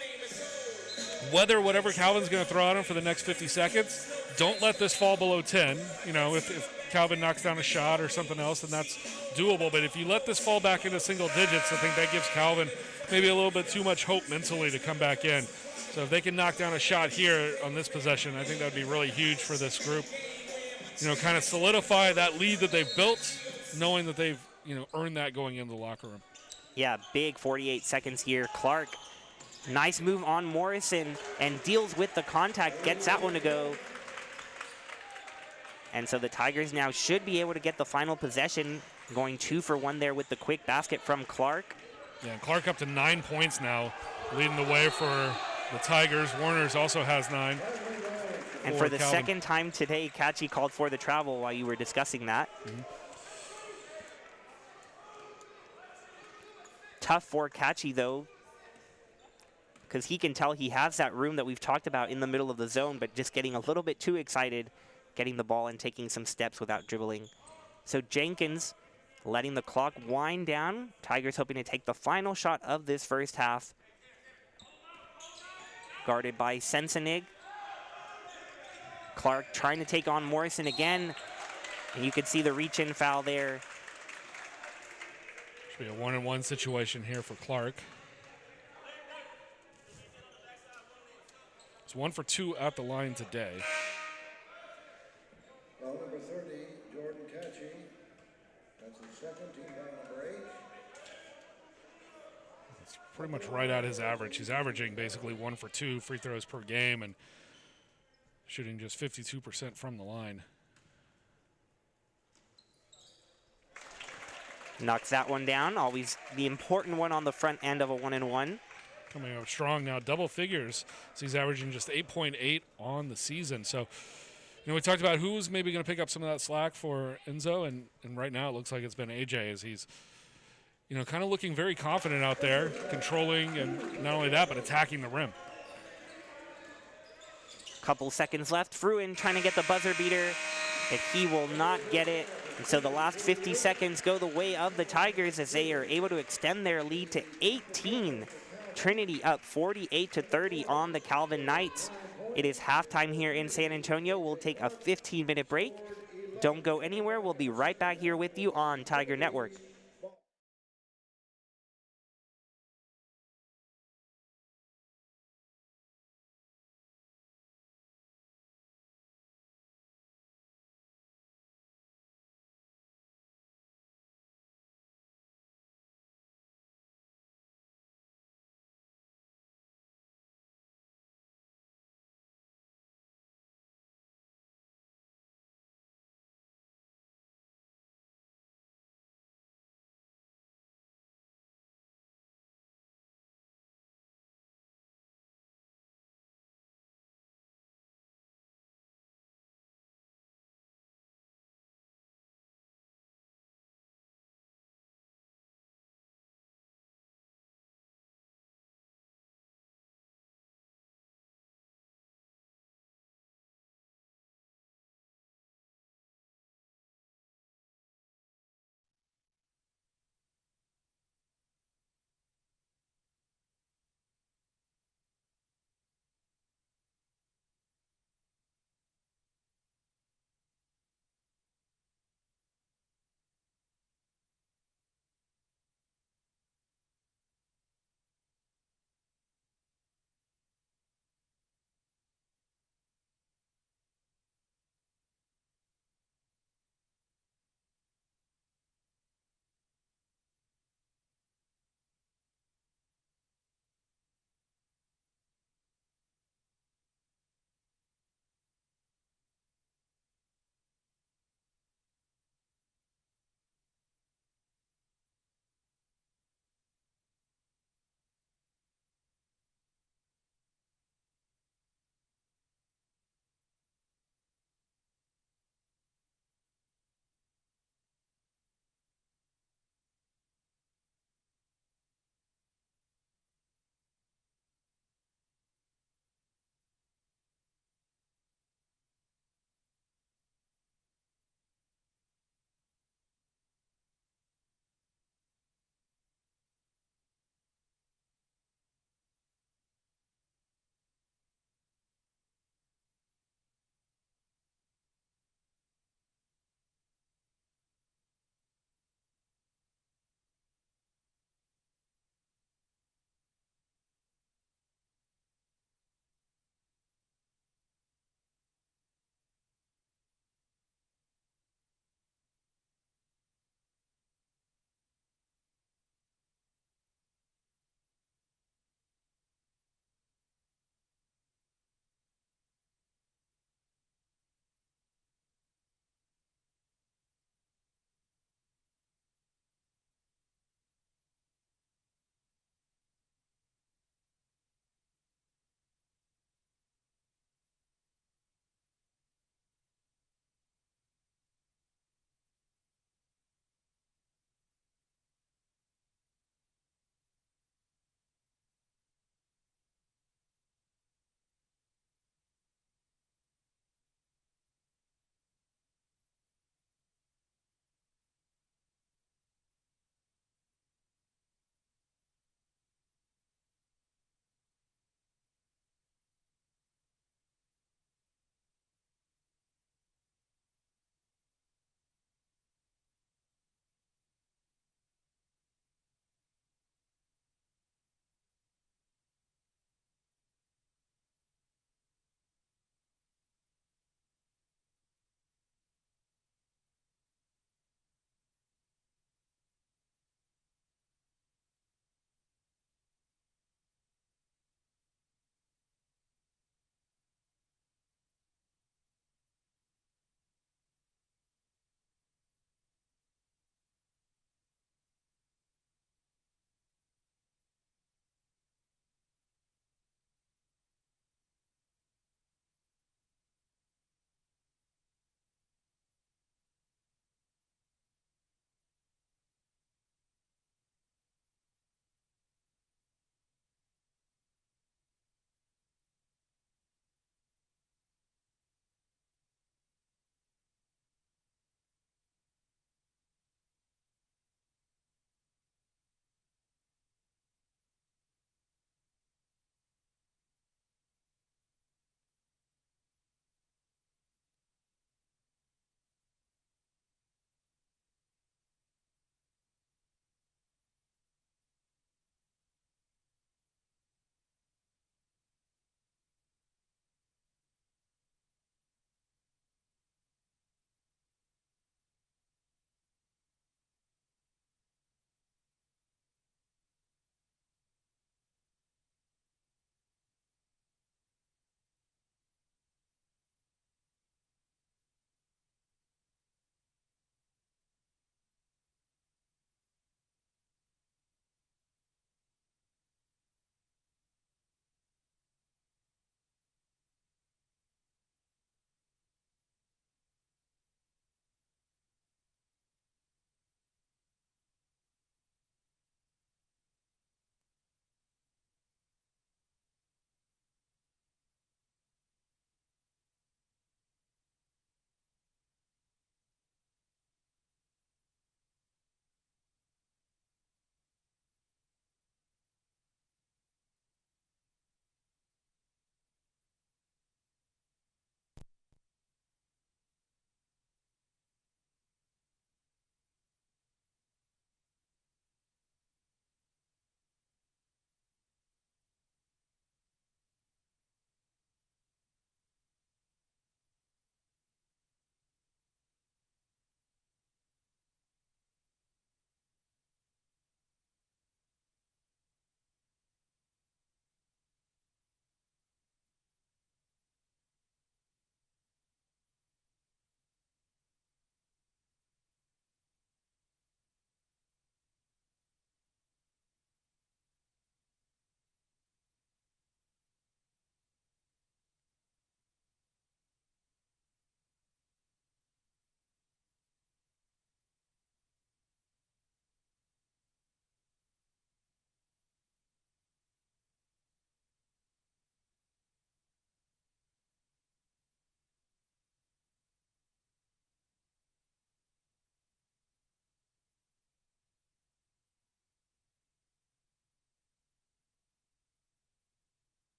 weather whatever Calvin's going to throw at them for the next 50 seconds. Don't let this fall below 10. If Calvin knocks down a shot or something else, then that's doable. But if you let this fall back into single digits, I think that gives Calvin maybe a little bit too much hope mentally to come back in. So if they can knock down a shot here on this possession, I think that would be really huge for this group. Kind of solidify that lead that they've built, knowing that they've, earned that going into the locker room. Yeah, big 48 seconds here. Clark, nice move on Morrison and deals with the contact, gets that one to go. And so the Tigers now should be able to get the final possession, going 2 for 1 there with the quick basket from Clark. Yeah, Clark up to 9 points now, leading the way for the Tigers. Warner's also has 9. And for the second time today, Catchy called for the travel while you were discussing that. Tough for Catchy, though, because he can tell he has that room that we've talked about in the middle of the zone, but just getting a little bit too excited, getting the ball and taking some steps without dribbling. So Jenkins letting the clock wind down. Tigers hoping to take the final shot of this first half. Guarded by Sensenig. Clark trying to take on Morrison again. And you can see the reach-in foul there. Should be a 1-on-1 situation here for Clark. It's 1 for 2 at the line today. Foul number 30, Jordan Catchy. That's his second, team foul number 8. It's pretty much right at his average. He's averaging basically 1 for 2 free throws per game and shooting just 52% from the line. Knocks that one down. Always the important one on the front end of a 1-and-1. Coming up strong now, double figures. So he's averaging just 8.8 on the season. So, we talked about who's maybe going to pick up some of that slack for Enzo, and right now it looks like it's been AJ as he's, kind of looking very confident out there, controlling, and not only that, but attacking the rim. Couple seconds left. Fruin trying to get the buzzer beater, but he will not get it. And so the last 50 seconds go the way of the Tigers as they are able to extend their lead to 18. Trinity up 48-30 on the Calvin Knights. It is halftime here in San Antonio. We'll take a 15-minute break. Don't go anywhere. We'll be right back here with you on Tiger Network.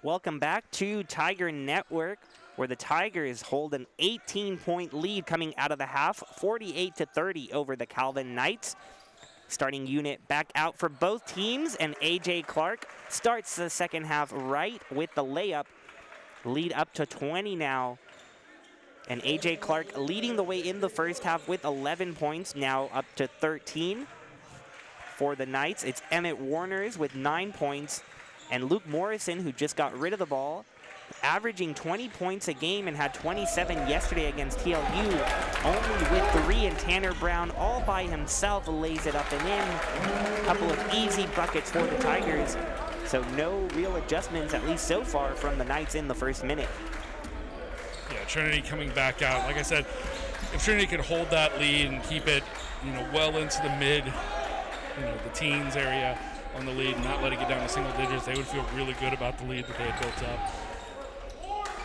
Welcome back to Tiger Network, where the Tigers hold an 18-point lead coming out of the half, 48-30 over the Calvin Knights. Starting unit back out for both teams, and A.J. Clark starts the second half right with the layup. Lead up to 20 now. And A.J. Clark leading the way in the first half with 11 points, now up to 13 for the Knights. It's Emmett Warners with 9 points, and Luke Morrison, who just got rid of the ball, averaging 20 points a game and had 27 yesterday against TLU, only with 3, and Tanner Brown all by himself lays it up and in. A couple of easy buckets for the Tigers, so no real adjustments, at least so far, from the Knights in the first minute. Yeah, Trinity coming back out. Like I said, if Trinity could hold that lead and keep it, well into the mid, the teens area on the lead and not let it get down to single digits, they would feel really good about the lead that they had built up.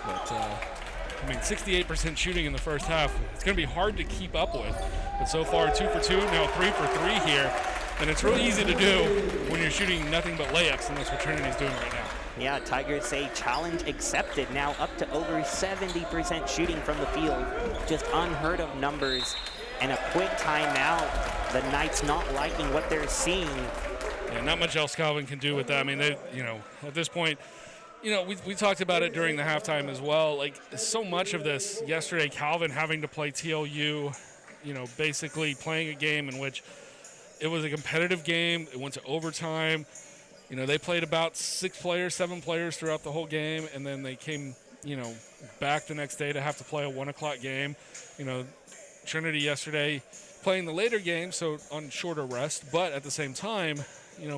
But, 68% shooting in the first half. It's going to be hard to keep up with. But so far, 2 for 2, now 3 for 3 here. And it's really easy to do when you're shooting nothing but layups, and that's what Trinity's doing right now. Yeah, Tigers say challenge accepted, now up to over 70% shooting from the field. Just unheard of numbers. And a quick timeout. The Knights not liking what they're seeing. Yeah, not much else Calvin can do with that. I mean, at this point, we talked about it during the halftime as well. Like, so much of this yesterday, Calvin having to play TLU, basically playing a game in which it was a competitive game. It went to overtime. They played about 7 players throughout the whole game, and then they came, back the next day to have to play a 1 o'clock game. Trinity yesterday playing the later game, so on shorter rest, but at the same time,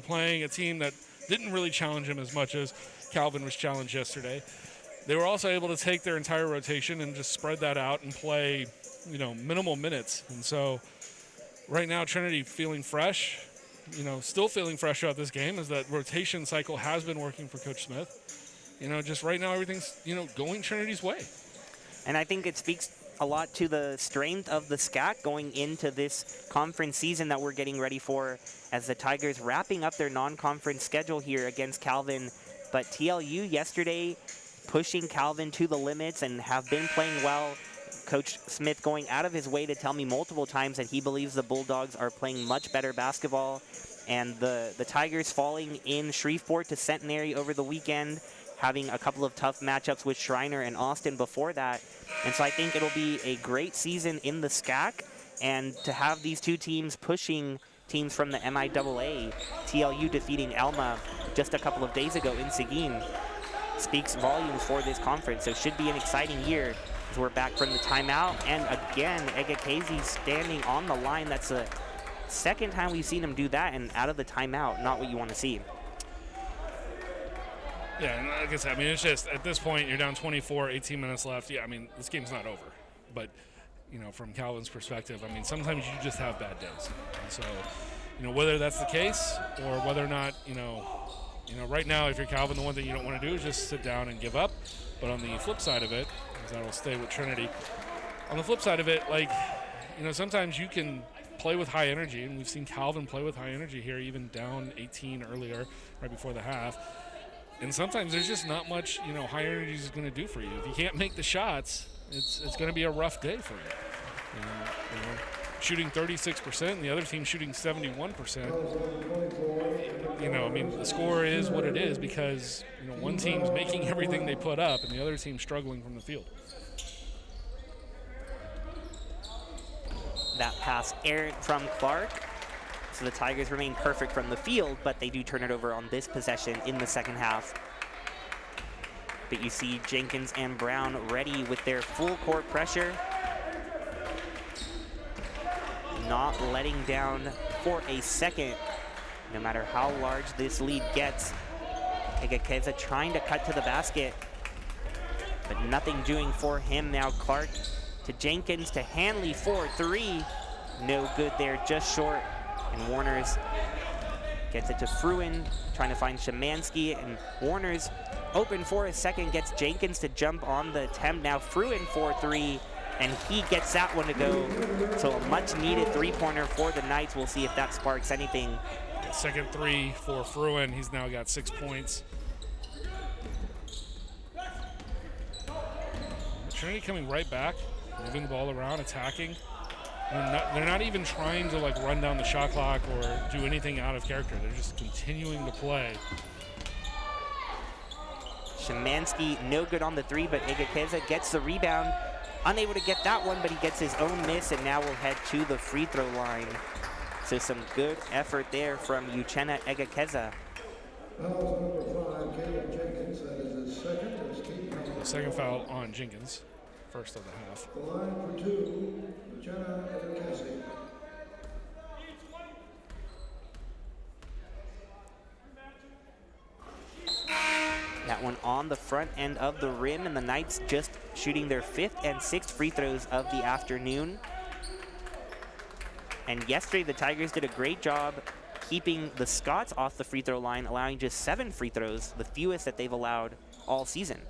playing a team that didn't really challenge him as much as Calvin was challenged yesterday. They were also able to take their entire rotation and just spread that out and play, minimal minutes. And so right now, Trinity feeling fresh, still feeling fresh about this game, as that rotation cycle has been working for Coach Smith. Just right now, everything's, going Trinity's way. And I think it speaks a lot to the strength of the SCAC going into this conference season that we're getting ready for, as the Tigers wrapping up their non-conference schedule here against Calvin. But TLU yesterday pushing Calvin to the limits and have been playing well. Coach Smith going out of his way to tell me multiple times that he believes the Bulldogs are playing much better basketball. And the Tigers falling in Shreveport to Centenary over the weekend, having a couple of tough matchups with Schreiner and Austin before that. And so I think it'll be a great season in the SCAC, and to have these two teams pushing teams from the MIAA, TLU defeating Alma just a couple of days ago in Seguin, speaks volumes for this conference. So it should be an exciting year as we're back from the timeout. And again, Egekezi standing on the line. That's the second time we've seen him do that, and out of the timeout, not what you want to see. Yeah, and like I said, it's just, at this point, you're down 24, 18 minutes left. Yeah, this game's not over. But, from Calvin's perspective, sometimes you just have bad days. And so, whether that's the case or whether or not, right now, if you're Calvin, the one thing you don't want to do is just sit down and give up. But on the flip side of it, because I will stay with Trinity, on the flip side of it, sometimes you can play with high energy, and we've seen Calvin play with high energy here, even down 18 earlier, right before the half. And sometimes there's just not much, high energy is going to do for you. If you can't make the shots, it's going to be a rough day for you. Shooting 36% and the other team shooting 71%. The score is what it is because, one team's making everything they put up and the other team's struggling from the field. That pass errant from Clark. So the Tigers remain perfect from the field, but they do turn it over on this possession in the second half. But you see Jenkins and Brown ready with their full court pressure. Not letting down for a second, no matter how large this lead gets. Egekeza trying to cut to the basket, but nothing doing for him now. Clark to Jenkins to Hanley for 3. No good there, just short. And Warners gets it to Fruin, trying to find Szymanski, and Warners open for a second, gets Jenkins to jump on the attempt. Now Fruin for 3, and he gets that one to go. So a much needed 3-pointer for the Knights. We'll see if that sparks anything. Second 3 for Fruin. He's now got 6 points. Trinity coming right back, moving the ball around, attacking. They're not even trying to like run down the shot clock or do anything out of character. They're just continuing to play. Szymanski no good on the three, but Egekeza gets the rebound. Unable to get that one, but he gets his own miss, and now we'll head to the free throw line. So some good effort there from Uchenna Egekeza. The second foul on Jenkins, first of the half. The line for two, Uchenna Egekeza. That one on the front end of the rim, and the Knights just shooting their 5th and 6th free throws of the afternoon. And yesterday, the Tigers did a great job keeping the Scots off the free throw line, allowing just 7 free throws, the fewest that they've allowed all season.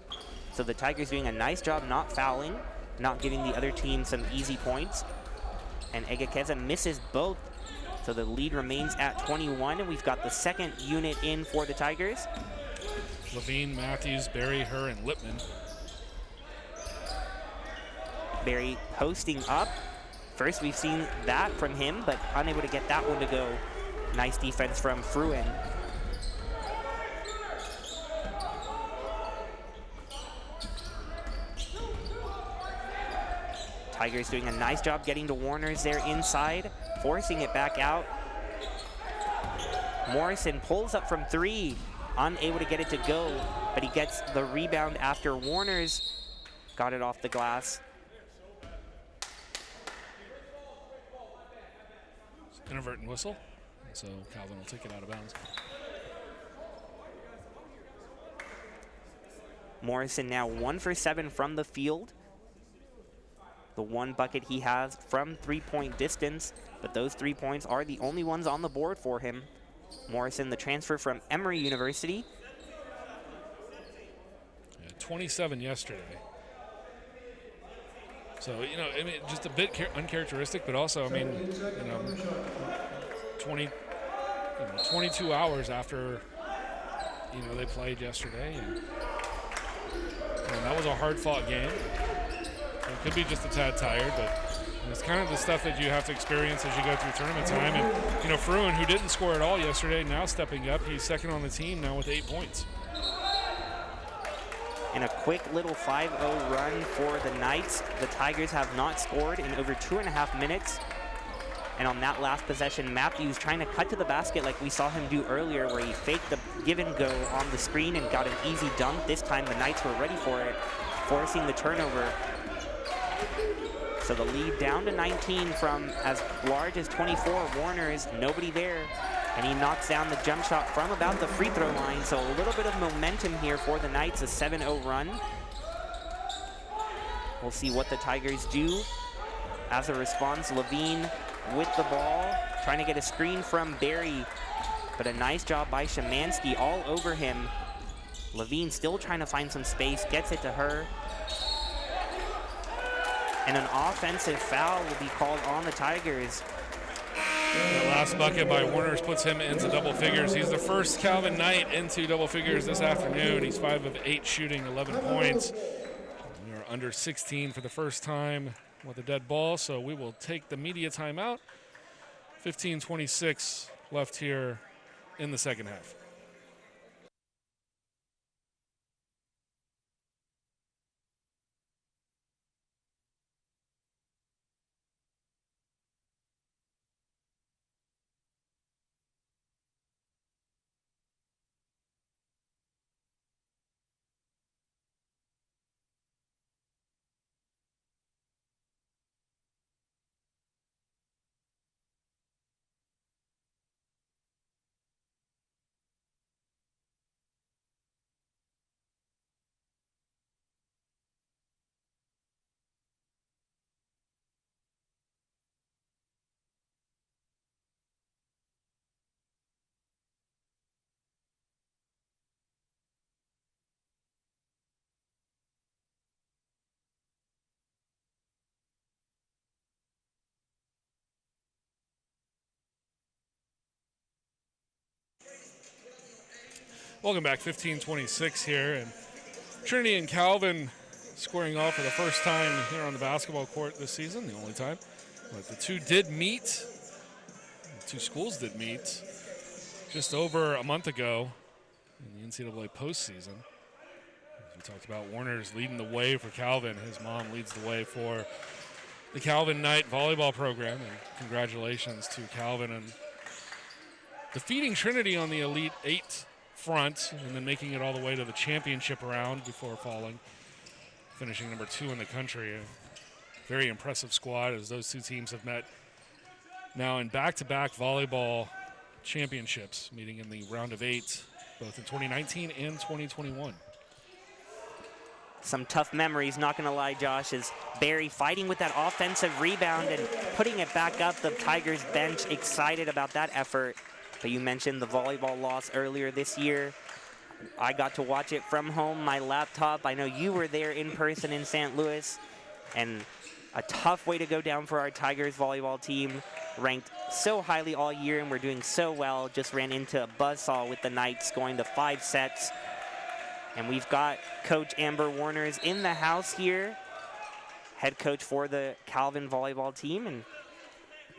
So the Tigers doing a nice job not fouling, not giving the other team some easy points. And Egekeza misses both, so the lead remains at 21, and we've got the second unit in for the Tigers. Levine, Matthews, Berry, Her, and Lippman. Berry posting up. First, we've seen that from him, but unable to get that one to go. Nice defense from Fruin. Tigers doing a nice job getting to Warner's there inside, forcing it back out. Morrison pulls up from 3. Unable to get it to go, but he gets the rebound after Warner's got it off the glass. Inadvertent whistle, so Calvin will take it out of bounds. Morrison now 1 for 7 from the field. The one bucket he has from 3-point distance, but those 3 points are the only ones on the board for him. Morrison, the transfer from Emory University. 27 yesterday. So, you know, I mean, just a bit uncharacteristic, but also, I mean, 22 hours after, they played yesterday. And that was a hard-fought game. It could be just a tad tired, but it's kind of the stuff that you have to experience as you go through tournament time. And, Fruin, who didn't score at all yesterday, now stepping up. He's second on the team now with 8 points. In a quick little 5-0 run for the Knights, the Tigers have not scored in over 2.5 minutes. And on that last possession, Matthews trying to cut to the basket like we saw him do earlier, where he faked the give and go on the screen and got an easy dunk. This time the Knights were ready for it, forcing the turnover. So the lead down to 19 from as large as 24. Warner's nobody there, and he knocks down the jump shot from about the free throw line. So a little bit of momentum here for the Knights, a 7-0 run. We'll see what the Tigers do. As a response, Levine with the ball, trying to get a screen from Berry, but a nice job by Szymanski all over him. Levine still trying to find some space, gets it to her. And an offensive foul will be called on the Tigers. The last bucket by Warner's puts him into double figures. He's the first Calvin Knight into double figures this afternoon. He's 5 of 8 shooting, 11 points. We are under 16 for the first time with a dead ball, so we will take the media timeout. 15:26 left here in the second half. Welcome back, 15:26 here, and Trinity and Calvin squaring off for the first time here on the basketball court this season, the only time. But the two did meet. The two schools did meet just over a month ago in the NCAA postseason. We talked about Warner's leading the way for Calvin. His mom leads the way for the Calvin Knight volleyball program. And congratulations to Calvin and defeating Trinity on the Elite Eight front and then making it all the way to the championship round before falling, finishing number 2 in the country. A very impressive squad as those two teams have met now in back-to-back volleyball championships, meeting in the round of 8, both in 2019 and 2021. Some tough memories, not going to lie, Josh, is Barry fighting with that offensive rebound and putting it back up. The Tigers bench excited about that effort. But you mentioned the volleyball loss earlier this year. I got to watch it from home, my laptop. I know you were there in person in St. Louis. And a tough way to go down for our Tigers volleyball team. Ranked so highly all year and we're doing so well. Just ran into a buzzsaw with the Knights, going to 5 sets. And we've got Coach Amber Warners in the house here, head coach for the Calvin volleyball team, and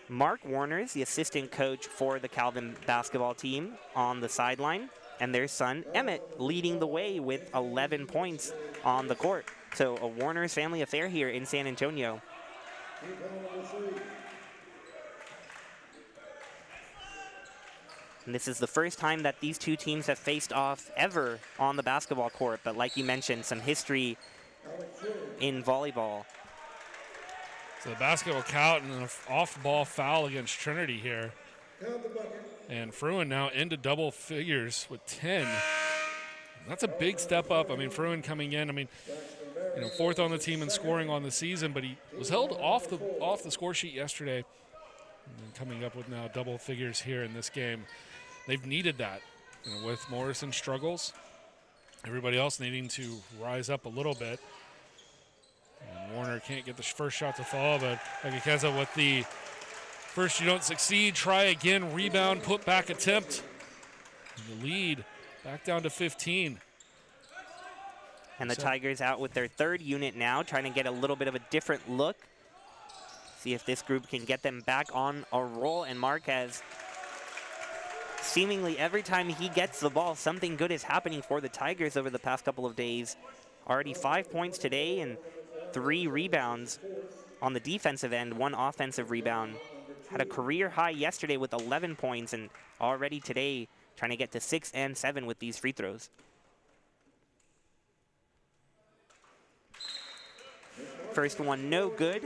Mark Warners, the assistant coach for the Calvin basketball team, on the sideline, and their son Emmett leading the way with 11 points on the court. So a Warners family affair here in San Antonio. And this is the first time that these two teams have faced off ever on the basketball court. But like you mentioned, some history in volleyball. So the basketball count and an off-ball foul against Trinity here. And Fruin now into double figures with 10. That's a big step up. I mean, Fruin coming in, 4th on the team in scoring on the season, but he was held off the score sheet yesterday. And then coming up with now double figures here in this game. They've needed that, with Morrison's struggles. Everybody else needing to rise up a little bit. And Warner can't get the first shot to fall, but Agakeza with the first you don't succeed, try again, rebound, put back attempt. And the lead back down to 15. And the Tigers out with their 3rd unit now, trying to get a little bit of a different look. See if this group can get them back on a roll. And Marquez, seemingly every time he gets the ball, something good is happening for the Tigers over the past couple of days. Already 5 points today and 3 rebounds on the defensive end, 1 offensive rebound. Had a career high yesterday with 11 points, and already today trying to get to 6 and 7 with these free throws. First one, no good.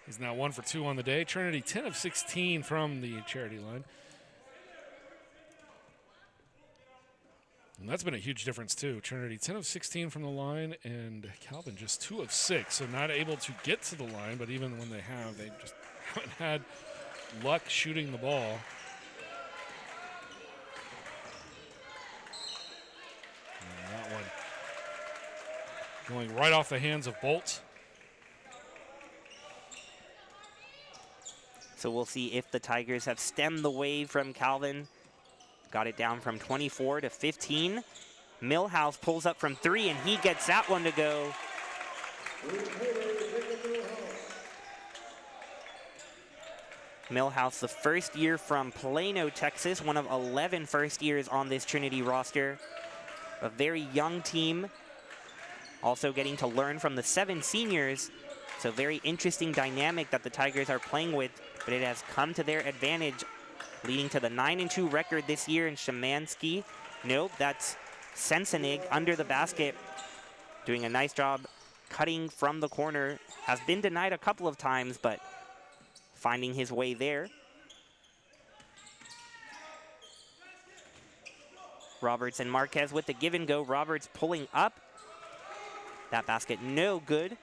He's now 1 for 2 on the day. Trinity 10 of 16 from the charity line. And that's been a huge difference too. Trinity 10 of 16 from the line, and Calvin just 2 of 6. So not able to get to the line, but even when they have, they just haven't had luck shooting the ball. And that one going right off the hands of Bolt. So we'll see if the Tigers have stemmed the wave from Calvin. Got it down from 24 to 15. Millhouse pulls up from 3, and he gets that one to go. Millhouse, the first year from Plano, Texas, one of 11 first years on this Trinity roster. A very young team, also getting to learn from the 7 seniors. So very interesting dynamic that the Tigers are playing with, but it has come to their advantage, leading to the 9-2 record this year in Szymanski. Nope, that's Sensenig under the basket, doing a nice job cutting from the corner. Has been denied a couple of times, but finding his way there. Roberts and Marquez with the give and go. Roberts pulling up. That basket no good.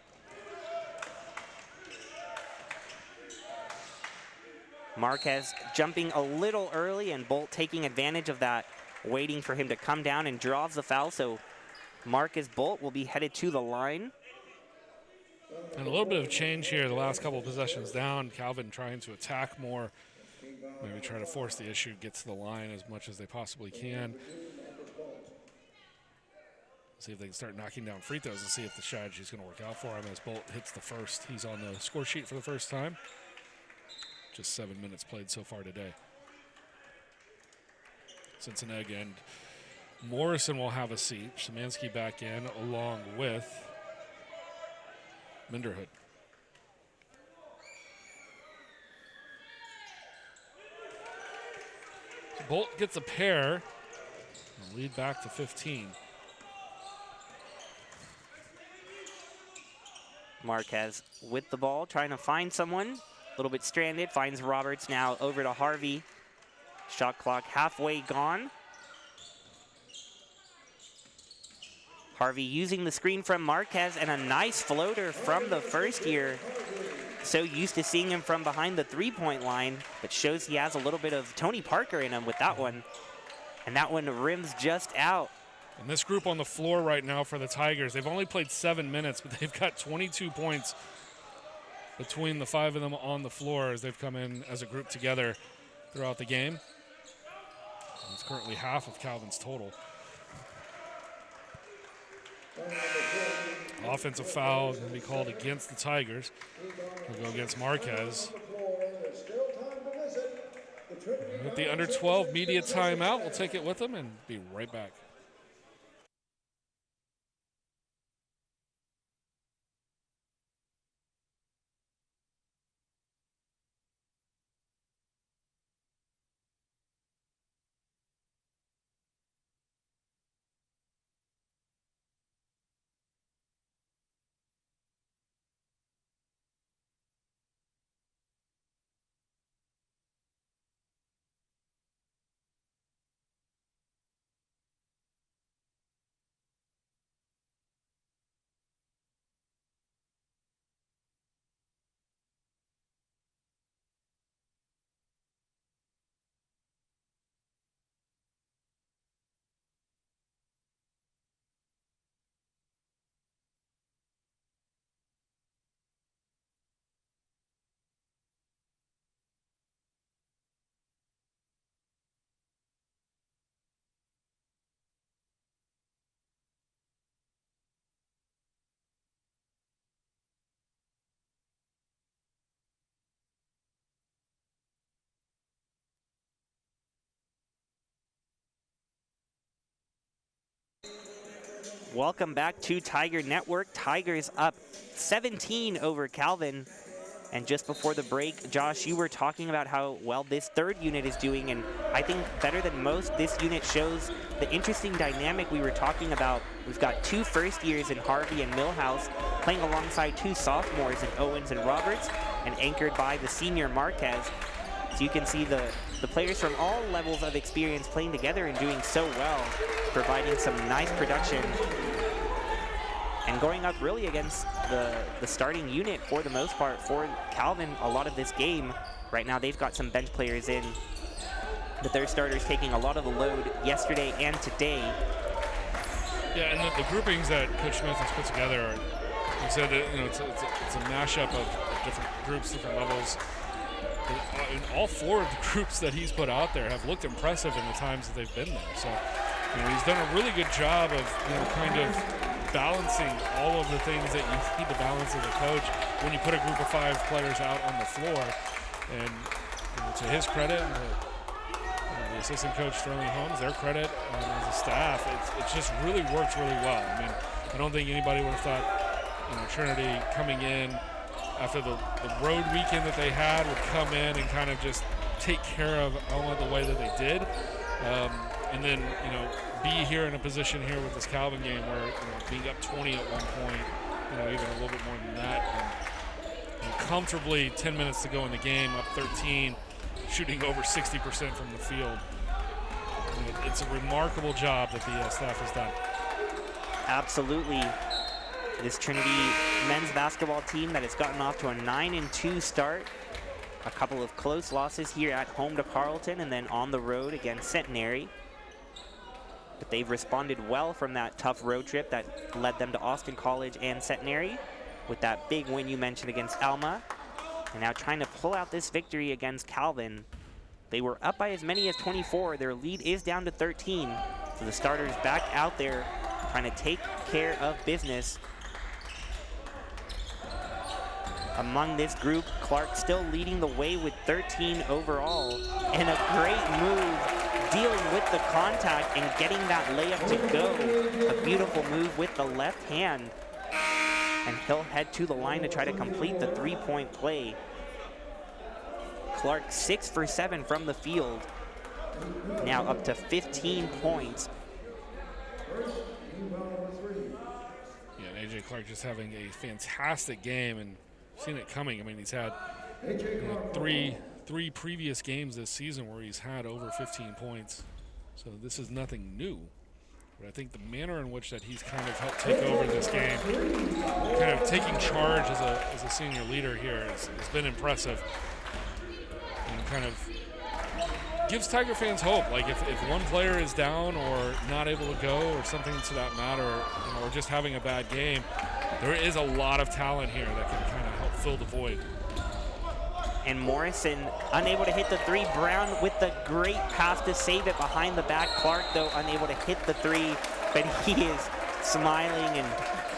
Marquez jumping a little early, and Bolt taking advantage of that, waiting for him to come down, and draws the foul. So Marcus Bolt will be headed to the line. And a little bit of change here the last couple of possessions down. Calvin trying to attack more, maybe try to force the issue, get to the line as much as they possibly can. See if they can start knocking down free throws and see if the strategy is going to work out for him as Bolt hits the first. He's on the score sheet for the first time. Just 7 minutes played so far today. Cincinnati and Morrison will have a seat. Szymanski back in along with Minderhood. So Bolt gets a pair. And lead back to 15. Marquez with the ball, trying to find someone. A little bit stranded, finds Roberts now over to Harvey. Shot clock halfway gone. Harvey using the screen from Marquez, and a nice floater from the first year. So used to seeing him from behind the three-point line, but shows he has a little bit of Tony Parker in him with that one. And that one rims just out. And this group on the floor right now for the Tigers, they've only played 7 minutes, but they've got 22 points between the 5 of them on the floor as they've come in as a group together throughout the game. And it's currently half of Calvin's total. Offensive foul going to be called against the Tigers. We'll go against Marquez. With the under 12 media timeout, we'll take it with them and be right back. Welcome back to Tiger Network. Tigers up 17 over Calvin. And just before the break, Josh, you were talking about how well this third unit is doing, and I think better than most, this unit shows the interesting dynamic we were talking about. We've got 2 first years in Harvey and Millhouse playing alongside 2 sophomores in Owens and Roberts, and anchored by the senior Marquez. So you can see the players from all levels of experience playing together and doing so well, providing some nice production and going up really against the starting unit for the most part for Calvin a lot of this game. Right now they've got some bench players in, but their starters taking a lot of the load yesterday and today. Yeah, and the groupings that Coach Smith has put together are, he said that, you know, it's a mashup of different groups, different levels. And all 4 of the groups that he's put out there have looked impressive in the times that they've been there. So, you know, he's done a really good job of, you know, kind of balancing all of the things that you need to balance as a coach when you put a group of 5 players out on the floor. And, you know, to his credit, and the assistant coach Sterling Holmes, their credit, as a staff, it just really works really well. I mean, I don't think anybody would have thought, you know, Trinity coming in after the road weekend that they had would come in and kind of just take care of Alma the way that they did. And then, you know, be here in a position here with this Calvin game where, you know, being up 20 at one point, you know, even a little bit more than that. And comfortably 10 minutes to go in the game, up 13, shooting over 60% from the field. It's a remarkable job that the staff has done. Absolutely. This Trinity men's basketball team that has gotten off to a 9-2 start. A couple of close losses here at home to Carleton and then on the road against Centenary. But they've responded well from that tough road trip that led them to Austin College and Centenary with that big win you mentioned against Alma. And now trying to pull out this victory against Calvin. They were up by as many as 24. Their lead is down to 13. So the starters back out there trying to take care of business. Among this group, Clark still leading the way with 13 overall, and a great move dealing with the contact and getting that layup to go. A beautiful move with the left hand, and he'll head to the line to try to complete the three-point play. Clark 6 for 7 from the field, now up to 15 points. Yeah, and AJ Clark just having a fantastic game and seen it coming. I mean, he's had three previous games this season where he's had over 15 points. So this is nothing new. But I think the manner in which that he's kind of helped take over this game, kind of taking charge as a senior leader here has been impressive. And kind of gives Tiger fans hope. Like if one player is down or not able to go or something to that matter, or just having a bad game, there is a lot of talent here that can kind of help fill the void. And Morrison unable to hit the three. Brown with the great pass to save it behind the back. Clark, though, unable to hit the three, but he is smiling and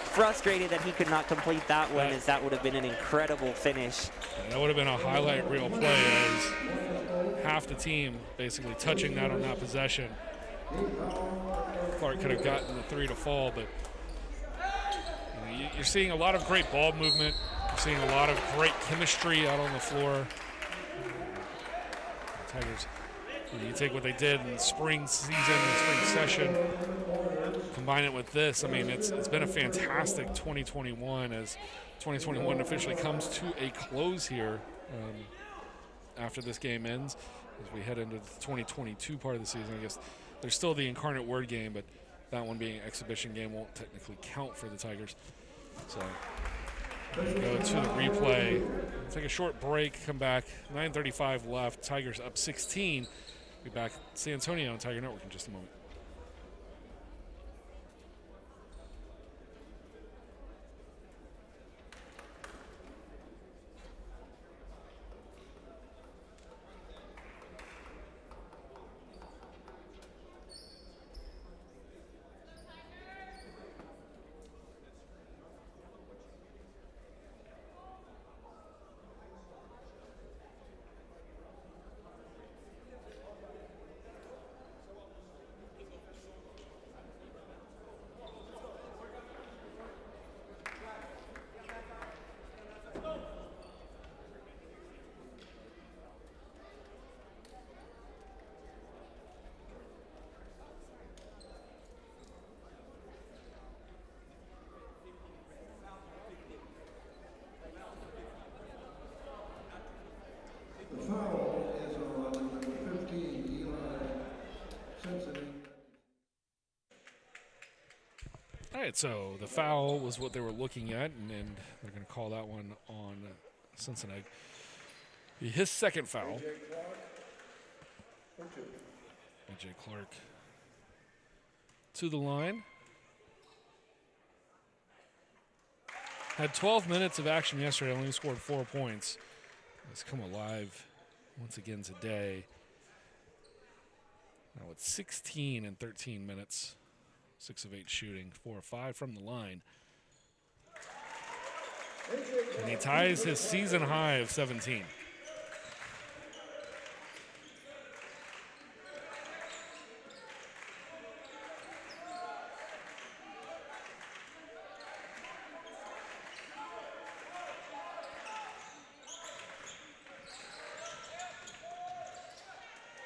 frustrated that he could not complete that one, as that would have been an incredible finish. Yeah, that would have been a highlight reel play, as half the team basically touching that on that possession. Clark could have gotten the three to fall, but you're seeing a lot of great ball movement. You're seeing a lot of great chemistry out on the floor. Tigers, you take what they did in the spring season, the spring session, combine it with this. I mean, it's been a fantastic 2021 as 2021 officially comes to a close here after this game ends. As we head into the 2022 part of the season, I guess there's still the Incarnate Word game, but that one being an exhibition game won't technically count for the Tigers. So go to the replay, take a short break, come back, 9:35 left, Tigers up 16. Be back at San Antonio on Tiger Network in just a moment. The foul is on number 15, Eli Cincinnati. All right, so the foul was what they were looking at, and they're going to call that one on Cincinnati. His second foul. AJ Clark to the line. Had 12 minutes of action yesterday, only scored 4 points. He's come alive once again today. Now it's 16 in 13 minutes. 6 of 8 shooting, 4 of 5 from the line. And he ties his season high of 17.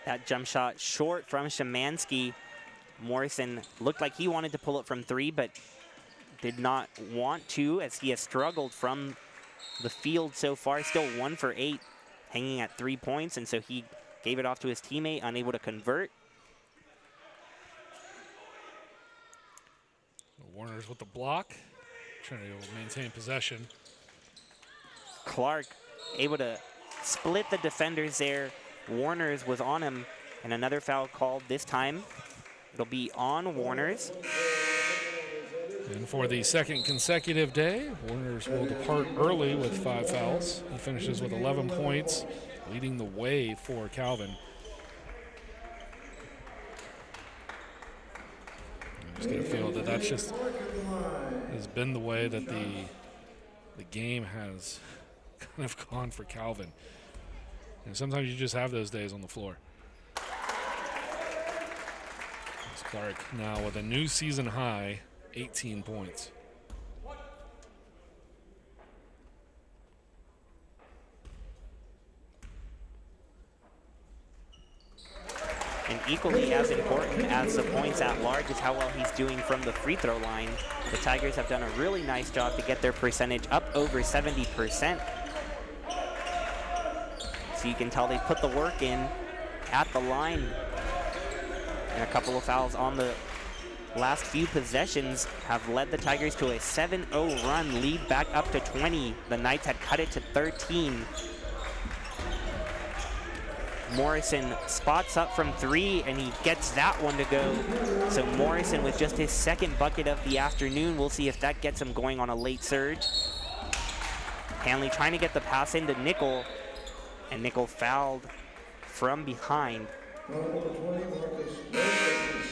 That jump shot short from Szymanski. Morrison looked like he wanted to pull it from three, but did not want to, as he has struggled from the field so far. Still 1 for 8, hanging at 3 points, and so he gave it off to his teammate, unable to convert. Warner's with the block. Trinity will maintain possession. Clark able to split the defenders there. Warner's was on him, and another foul called this time. It'll be on Warner's. And for the second consecutive day, Warner's will depart early with 5 fouls. He finishes with 11 points, leading the way for Calvin. And Just get a feel that that's just has been the way that the game has kind of gone for Calvin. And sometimes you just have those days on the floor. It's Clark now with a new season high, 18 points. And equally as important as the points at large is how well he's doing from the free throw line. The Tigers have done a really nice job to get their percentage up over 70%. So you can tell they put the work in at the line. And a couple of fouls on the last few possessions have led the Tigers to a 7-0 run, lead back up to 20. The Knights had cut it to 13. Morrison spots up from 3, and he gets that one to go. So Morrison with just his second bucket of the afternoon. We'll see if that gets him going on a late surge. Hanley trying to get the pass into Nickel, and Nickel fouled from behind. Number 20, Marcus Rose,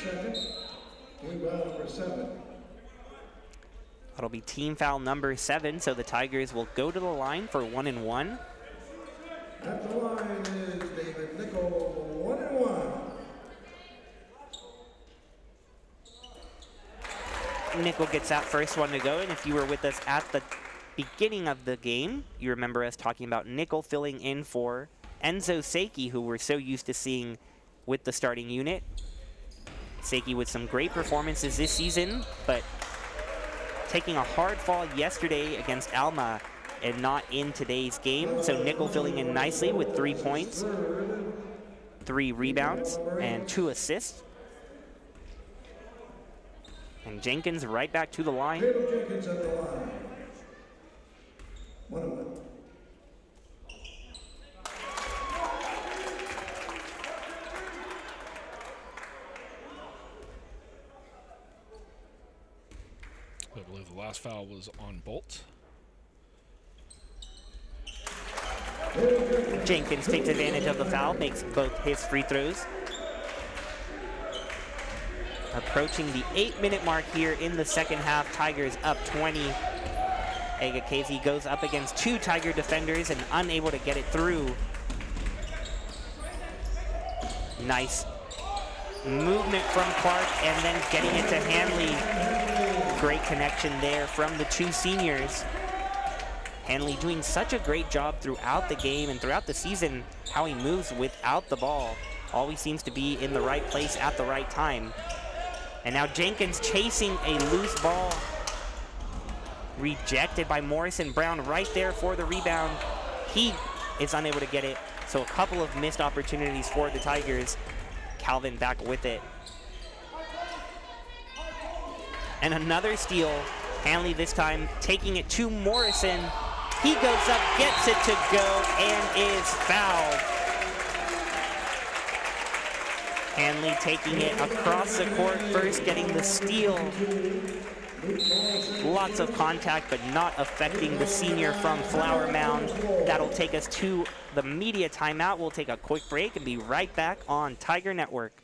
second. Team foul number 7. That'll be team foul number 7, so the Tigers will go to the line for 1 and 1. At the line is David Nickel, 1 and 1. Nickel gets that first one to go, and if you were with us at the beginning of the game, you remember us talking about Nickel filling in for Enzo Seiki, who we're so used to seeing with the starting unit. Seiki with some great performances this season, but taking a hard fall yesterday against Alma and not in today's game. So Nickel filling in nicely with 3 points, 3 rebounds, and 2 assists. And Jenkins right back to the line. Caleb Jenkins at the line. 1 and 1. I believe the last foul was on Bolt. Jenkins takes advantage of the foul, makes both his free throws. Approaching the 8-minute mark here in the second half. Tigers up 20. Egakese goes up against 2 Tiger defenders and unable to get it through. Nice movement from Clark and then getting it to Hanley. Great connection there from the 2 seniors. Hanley doing such a great job throughout the game and throughout the season, how he moves without the ball. Always seems to be in the right place at the right time. And now Jenkins chasing a loose ball. Rejected by Morrison. Brown right there for the rebound. He is unable to get it. So a couple of missed opportunities for the Tigers. Calvin back with it. And another steal. Hanley this time taking it to Morrison. He goes up, gets it to go, and is fouled. Hanley taking it across the court first, getting the steal. Lots of contact, but not affecting the senior from Flower Mound. That'll take us to the media timeout. We'll take a quick break and be right back on Tiger Network.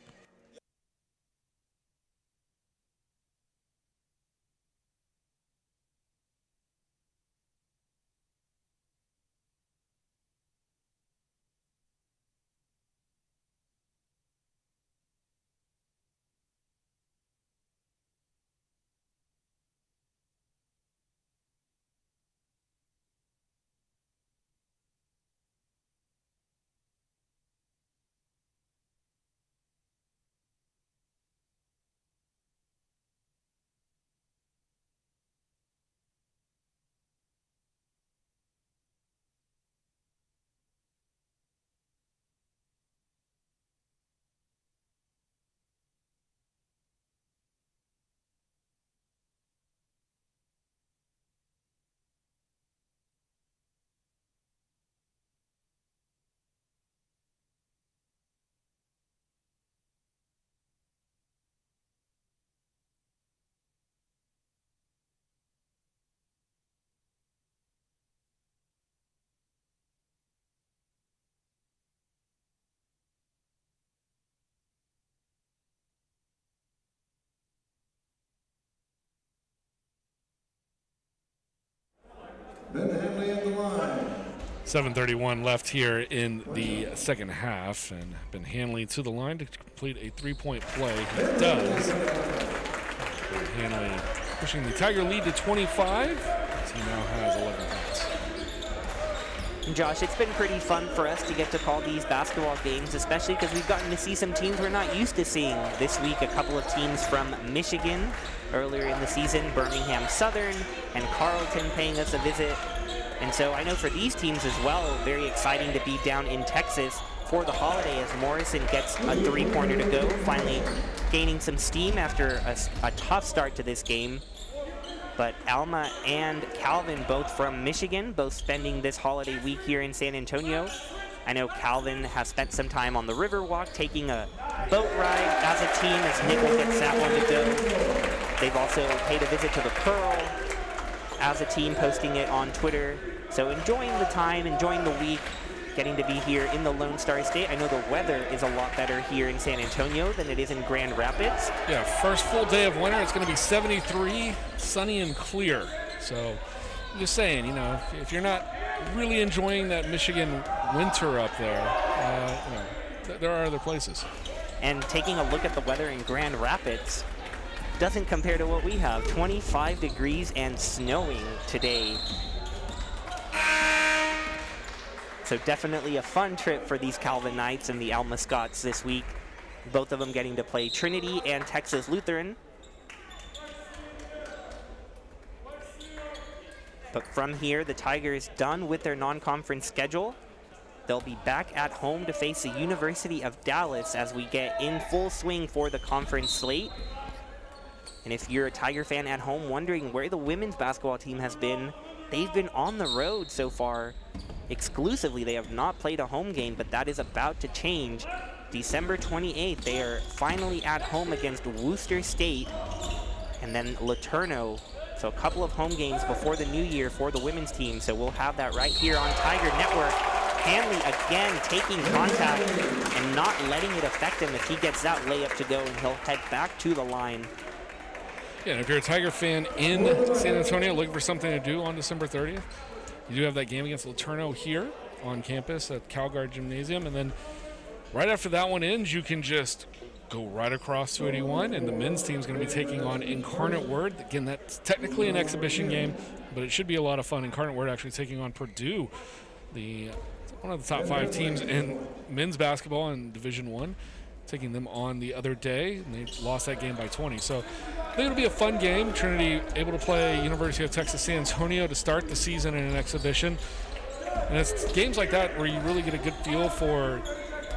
7:31 left here in the second half, and been Hanley to the line to complete a three-point play. He does. Ben Hanley pushing the Tiger lead to 25 as he now has 11 points. Josh, it's been pretty fun for us to get to call these basketball games, especially because we've gotten to see some teams we're not used to seeing. This week, a couple of teams from Michigan earlier in the season, Birmingham Southern and Carleton paying us a visit. And so I know for these teams as well, very exciting to be down in Texas for the holiday as Morrison gets a three-pointer to go, finally gaining some steam after a tough start to this game. But Alma and Calvin, both from Michigan, both spending this holiday week here in San Antonio. I know Calvin has spent some time on the Riverwalk taking a boat ride as a team as Nickel gets that one to go. They've also paid a visit to the Pearl as a team, posting it on Twitter. So enjoying the time, enjoying the week, getting to be here in the Lone Star State. I know the weather is a lot better here in San Antonio than it is in Grand Rapids. Yeah, first full day of winter. It's going to be 73, sunny and clear. So I'm just saying, you know, if you're not really enjoying that Michigan winter up there, you know, there are other places. And taking a look at the weather in Grand Rapids, doesn't compare to what we have. 25 degrees and snowing today. So definitely a fun trip for these Calvin Knights and the Alma Scots this week. Both of them getting to play Trinity and Texas Lutheran. But from here, the Tigers done with their non-conference schedule. They'll be back at home to face the University of Dallas as we get in full swing for the conference slate. And if you're a Tiger fan at home wondering where the women's basketball team has been, they've been on the road so far exclusively. They have not played a home game, but that is about to change. December 28th, they are finally at home against Worcester State and then LeTourneau. So a couple of home games before the new year for the women's team. So we'll have that right here on Tiger Network. Hanley again taking contact and not letting it affect him if he gets that layup to go, and he'll head back to the line. Yeah, and if you're a Tiger fan in San Antonio looking for something to do on December 30th, you do have that game against LeTourneau here on campus at CalGuard Gymnasium. And then right after that one ends, you can just go right across to 81, and the men's team is going to be taking on Incarnate Word. Again, that's technically an exhibition game, but it should be a lot of fun. Incarnate Word actually taking on Purdue, one of the top 5 teams in men's basketball in Division I, taking them on the other day, and they lost that game by 20. So I think it'll be a fun game. Trinity able to play University of Texas San Antonio to start the season in an exhibition. And it's games like that where you really get a good feel for,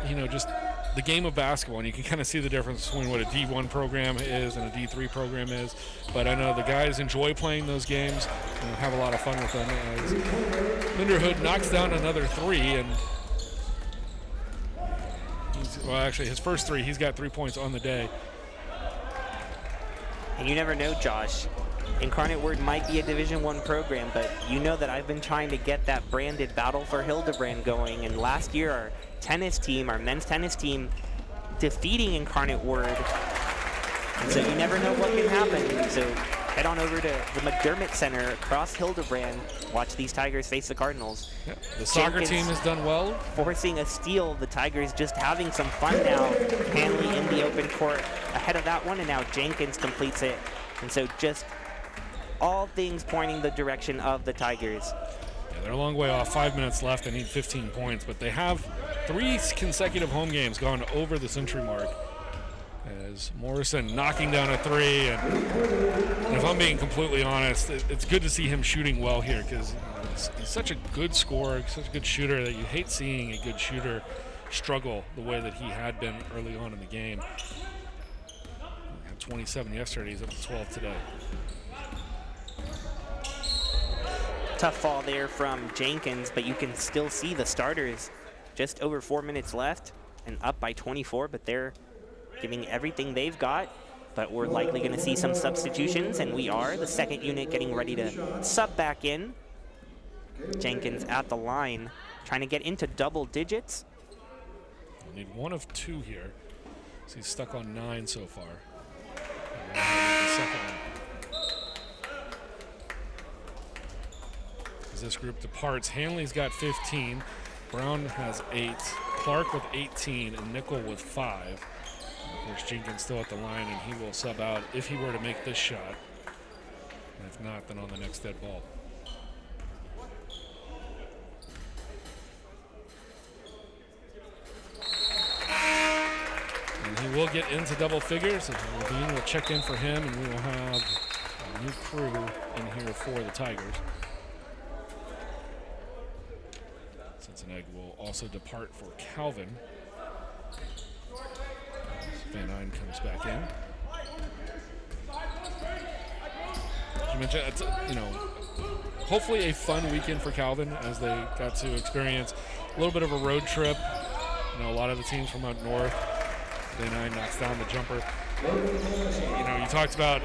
you know, just the game of basketball, and you can kind of see the difference between what a D1 program is and a D3 program is. But I know the guys enjoy playing those games and have a lot of fun with them. As Linderhood knocks down another 3, and well, actually his first 3, he's got 3 points on the day. And you never know, Josh. Incarnate Word might be a Division I program, but you know that I've been trying to get that branded Battle for Hildebrand going. And last year, our tennis team, our men's tennis team, defeating Incarnate Word. And so you never know what can happen. So head on over to the McDermott Center across Hildebrand. Watch these Tigers face the Cardinals. Yeah, the soccer team has done well. Forcing a steal, the Tigers just having some fun now. Hanley in the open court ahead of that one, and now Jenkins completes it. And so just all things pointing the direction of the Tigers. Yeah, they're a long way off. 5 minutes left. They need 15 points, but they have 3 consecutive home games gone over the century mark. As Morrison knocking down a 3, and if I'm being completely honest, it's good to see him shooting well here, because he's such a good scorer, such a good shooter, that you hate seeing a good shooter struggle the way that he had been early on in the game. He had 27 yesterday. He's up to 12 today. Tough fall there from Jenkins, but you can still see the starters. Just over 4 minutes left and up by 24, but they're giving everything they've got. But we're likely going to see some substitutions, and we are. The second unit getting ready to sub back in. Jenkins at the line, trying to get into double digits. We'll need 1 of 2 here. So he's stuck on 9 so far. The second one. as this group departs. Hanley's got 15, Brown has 8, Clark with 18, and Nickel with 5. Of course, Jenkins still at the line, and he will sub out if he were to make this shot. And if not, then on the next dead ball. And he will get into double figures. And Levine will check in for him, and we will have a new crew in here for the Tigers. Cincinnati will also depart for Calvin. Van Eyne comes back in. As you mentioned, it's, hopefully a fun weekend for Calvin as they got to experience a little bit of a road trip. A lot of the teams from up north. Van Eyne knocks down the jumper. You talked about,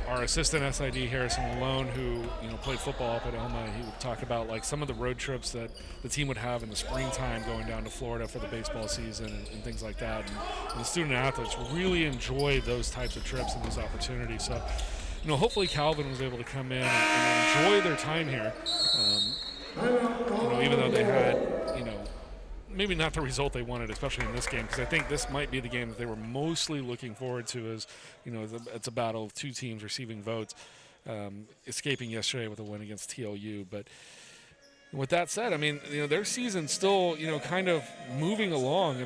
our assistant SID, Harrison Malone, who, played football up at Elma. He would talk about, like, some of the road trips that the team would have in the springtime going down to Florida for the baseball season and things like that. And the student athletes really enjoy those types of trips and those opportunities. So, hopefully Calvin was able to come in and enjoy their time here. Even though they had, maybe not the result they wanted, especially in this game, because I think this might be the game that they were mostly looking forward to as, it's a battle of two teams receiving votes, escaping yesterday with a win against TLU. But with that said, their season's still, kind of moving along.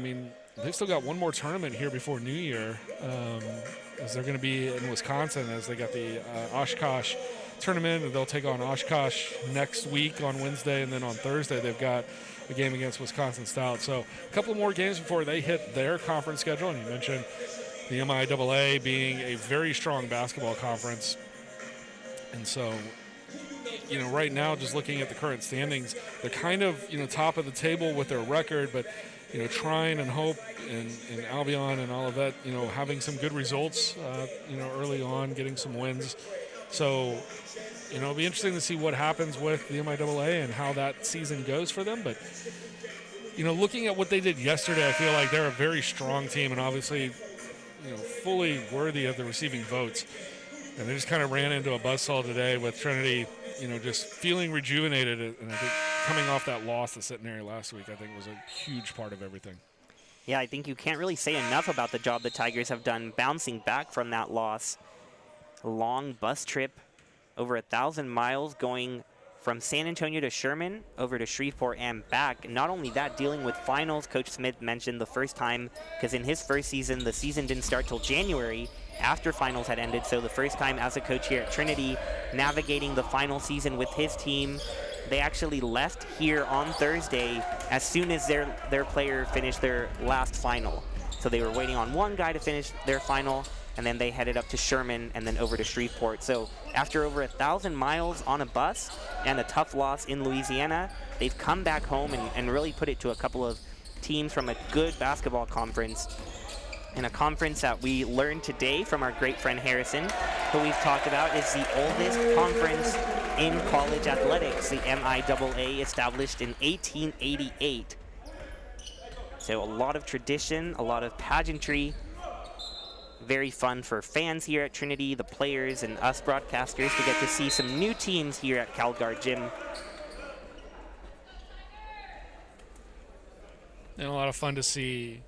They've still got one more tournament here before New Year, as they're going to be in Wisconsin as they got the Oshkosh tournament, and they'll take on Oshkosh next week on Wednesday, and then on Thursday they've got a game against Wisconsin Stout. So a couple more games before they hit their conference schedule. And you mentioned the MIAA being a very strong basketball conference. And so, right now, just looking at the current standings, they're kind of, top of the table with their record, but, trying and hope in Albion and all of that, having some good results, early on, getting some wins. So, it'll be interesting to see what happens with the MIAA and how that season goes for them. But, looking at what they did yesterday, I feel like they're a very strong team and obviously, fully worthy of the receiving votes. And they just kind of ran into a buzzsaw today with Trinity, just feeling rejuvenated. And I think coming off that loss to Centenary last week, I think was a huge part of everything. Yeah, I think you can't really say enough about the job the Tigers have done bouncing back from that loss. A long bus trip, over 1,000 miles, going from San Antonio to Sherman, over to Shreveport and back. Not only that, dealing with finals. Coach Smith mentioned the first time, because in his first season, the season didn't start till January after finals had ended. So the first time as a coach here at Trinity, navigating the final season with his team. They actually left here on Thursday as soon as their player finished their last final. So they were waiting on one guy to finish their final, and then they headed up to Sherman and then over to Shreveport. So after over 1,000 miles on a bus and a tough loss in Louisiana, they've come back home and really put it to a couple of teams from a good basketball conference. And a conference that we learned today from our great friend Harrison, who we've talked about, is the oldest conference in college athletics, the MIAA, established in 1888. So a lot of tradition, a lot of pageantry. Very fun for fans here at Trinity, the players, and us broadcasters to get to see some new teams here at CalGuard Gym. And a lot of fun to see,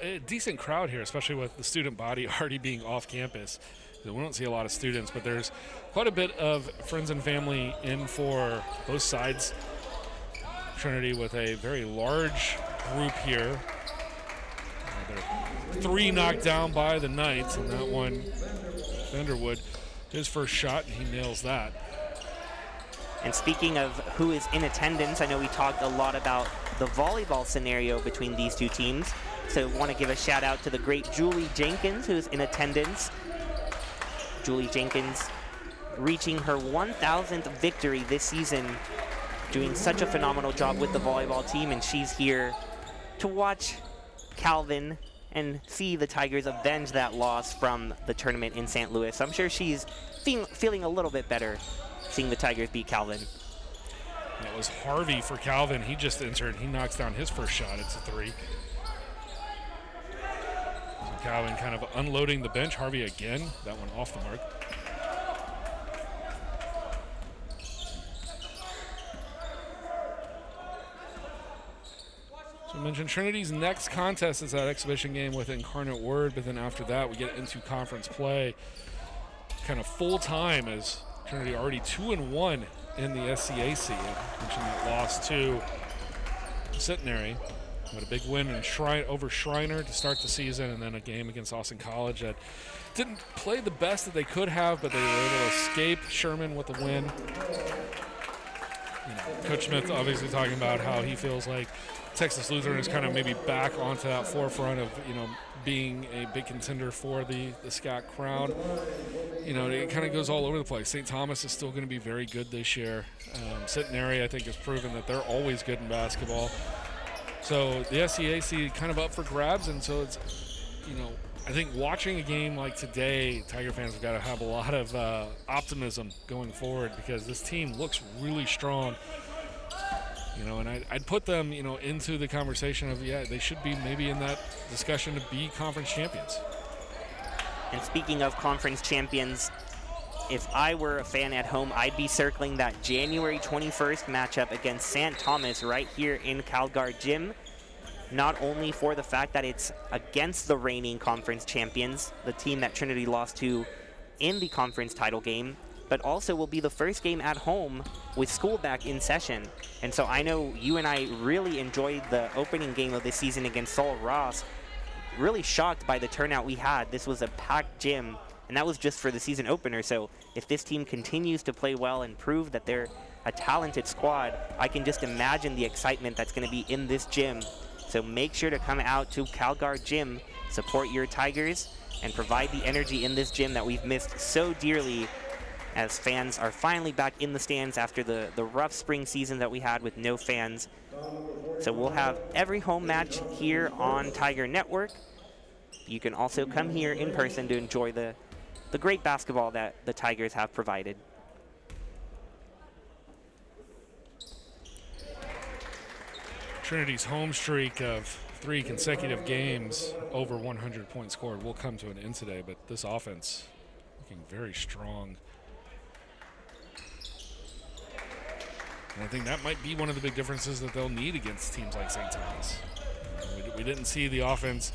a decent crowd here, especially with the student body already being off campus. We don't see a lot of students, but there's quite a bit of friends and family in for both sides. Trinity with a very large group here. They're 3 knocked down by the Knights, and that one, Vanderwood, his first shot, and he nails that. And speaking of who is in attendance, I know we talked a lot about the volleyball scenario between these two teams. So I want to give a shout out to the great Julie Jenkins, who's in attendance. Julie Jenkins reaching her 1,000th victory this season, doing such a phenomenal job with the volleyball team, and she's here to watch Calvin and see the Tigers avenge that loss from the tournament in St. Louis. I'm sure she's feeling a little bit better seeing the Tigers beat Calvin. That was Harvey for Calvin. He just entered. He knocks down his first shot. It's a 3. So Calvin kind of unloading the bench. Harvey again. That one off the mark. So I mentioned Trinity's next contest is that exhibition game with Incarnate Word, but then after that we get into conference play kind of full time, as Trinity already 2-1 in the SCAC. I mentioned that loss to Centenary, but a big win over Shriner to start the season, and then a game against Austin College that didn't play the best that they could have, but they were able to escape Sherman with a win. Coach Smith obviously talking about how he feels like Texas Lutheran is kind of maybe back onto that forefront of, being a big contender for the SCAC crown. It kind of goes all over the place. St. Thomas is still going to be very good this year. Centenary, I think, has proven that they're always good in basketball. So the SCAC kind of up for grabs, and so it's, I think watching a game like today, Tiger fans have got to have a lot of optimism going forward, because this team looks really strong. And I'd put them, into the conversation of, they should be maybe in that discussion to be conference champions. And speaking of conference champions, if I were a fan at home, I'd be circling that January 21st matchup against St. Thomas right here in CalGuard Gym. Not only for the fact that it's against the reigning conference champions, the team that Trinity lost to in the conference title game, but also will be the first game at home with school back in session. And so I know you and I really enjoyed the opening game of this season against Sol Ross. Really shocked by the turnout we had. This was a packed gym, and that was just for the season opener. So if this team continues to play well and prove that they're a talented squad, I can just imagine the excitement that's going to be in this gym. So make sure to come out to CalGuard Gym, support your Tigers, and provide the energy in this gym that we've missed so dearly, as fans are finally back in the stands after the rough spring season that we had with no fans. So we'll have every home match here on Tiger Network. You can also come here in person to enjoy the great basketball that the Tigers have provided. Trinity's home streak of 3 consecutive games over 100 points scored will come to an end today, but this offense looking very strong. And I think that might be one of the big differences that they'll need against teams like St. Thomas. We didn't see the offense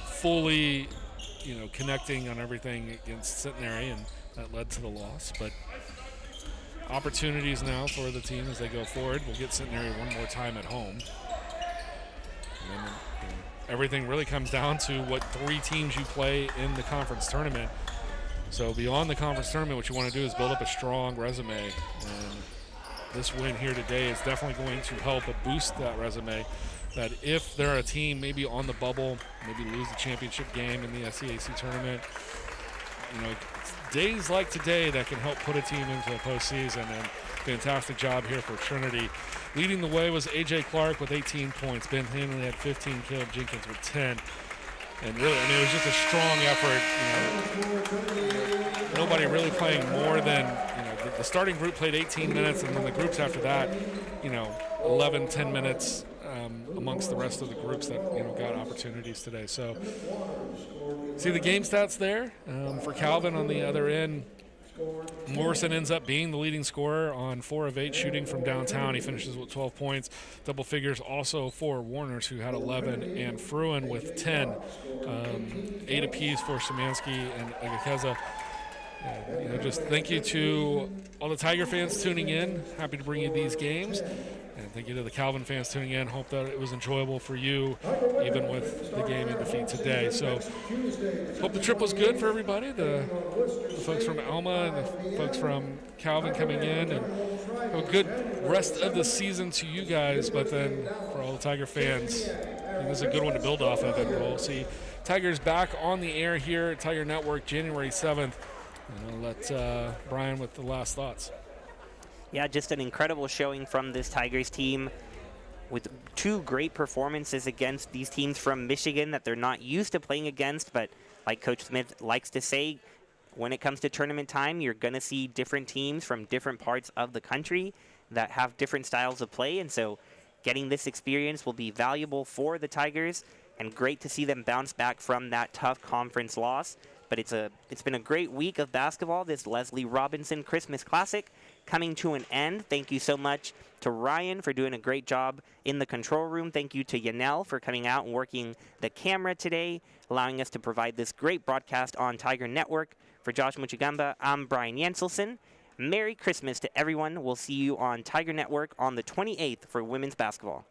fully, connecting on everything against Centenary, and that led to the loss. But opportunities now for the team as they go forward. We'll get Centenary one more time at home. And then everything really comes down to what 3 teams you play in the conference tournament. So beyond the conference tournament, what you want to do is build up a strong resume. And this win here today is definitely going to help boost that resume, that if they're a team maybe on the bubble, maybe lose the championship game in the SCAC tournament, days like today that can help put a team into a postseason. And fantastic job here for Trinity. Leading the way was A.J. Clark with 18 points. Ben Hanley had 15, Caleb Jenkins with 10. And really, it was just a strong effort. Nobody really playing more than, the starting group played 18 minutes, and then the groups after that, 11, 10 minutes amongst the rest of the groups that, got opportunities today. So, see the game stats there for Calvin on the other end. Morrison ends up being the leading scorer on 4 of 8 shooting from downtown. He finishes with 12 points. Double figures also for Warners, who had 11, and Fruin with 10. 8 apiece for Szymanski and Agakeza. Just thank you to all the Tiger fans tuning in. Happy to bring you these games. And thank you to the Calvin fans tuning in. Hope that it was enjoyable for you, even with the game in defeat today. So, hope the trip was good for everybody. The folks from Alma and the folks from Calvin coming in. And have a good rest of the season to you guys. But then for all the Tiger fans, I think this is a good one to build off of. And we'll see Tigers back on the air here at Tiger Network January 7th. And I'll let Brian with the last thoughts. Yeah, just an incredible showing from this Tigers team, with 2 great performances against these teams from Michigan that they're not used to playing against. But like Coach Smith likes to say, when it comes to tournament time, you're going to see different teams from different parts of the country that have different styles of play. And so getting this experience will be valuable for the Tigers, and great to see them bounce back from that tough conference loss. But it's been a great week of basketball, this Leslie Robinson Christmas Classic. coming to an end. Thank you so much to Ryan for doing a great job in the control room. Thank you to Yanel for coming out and working the camera today, allowing us to provide this great broadcast on Tiger Network. For Josh Muchigamba, I'm Brian Jenselson. Merry Christmas to everyone. We'll see you on Tiger Network on the 28th for women's basketball.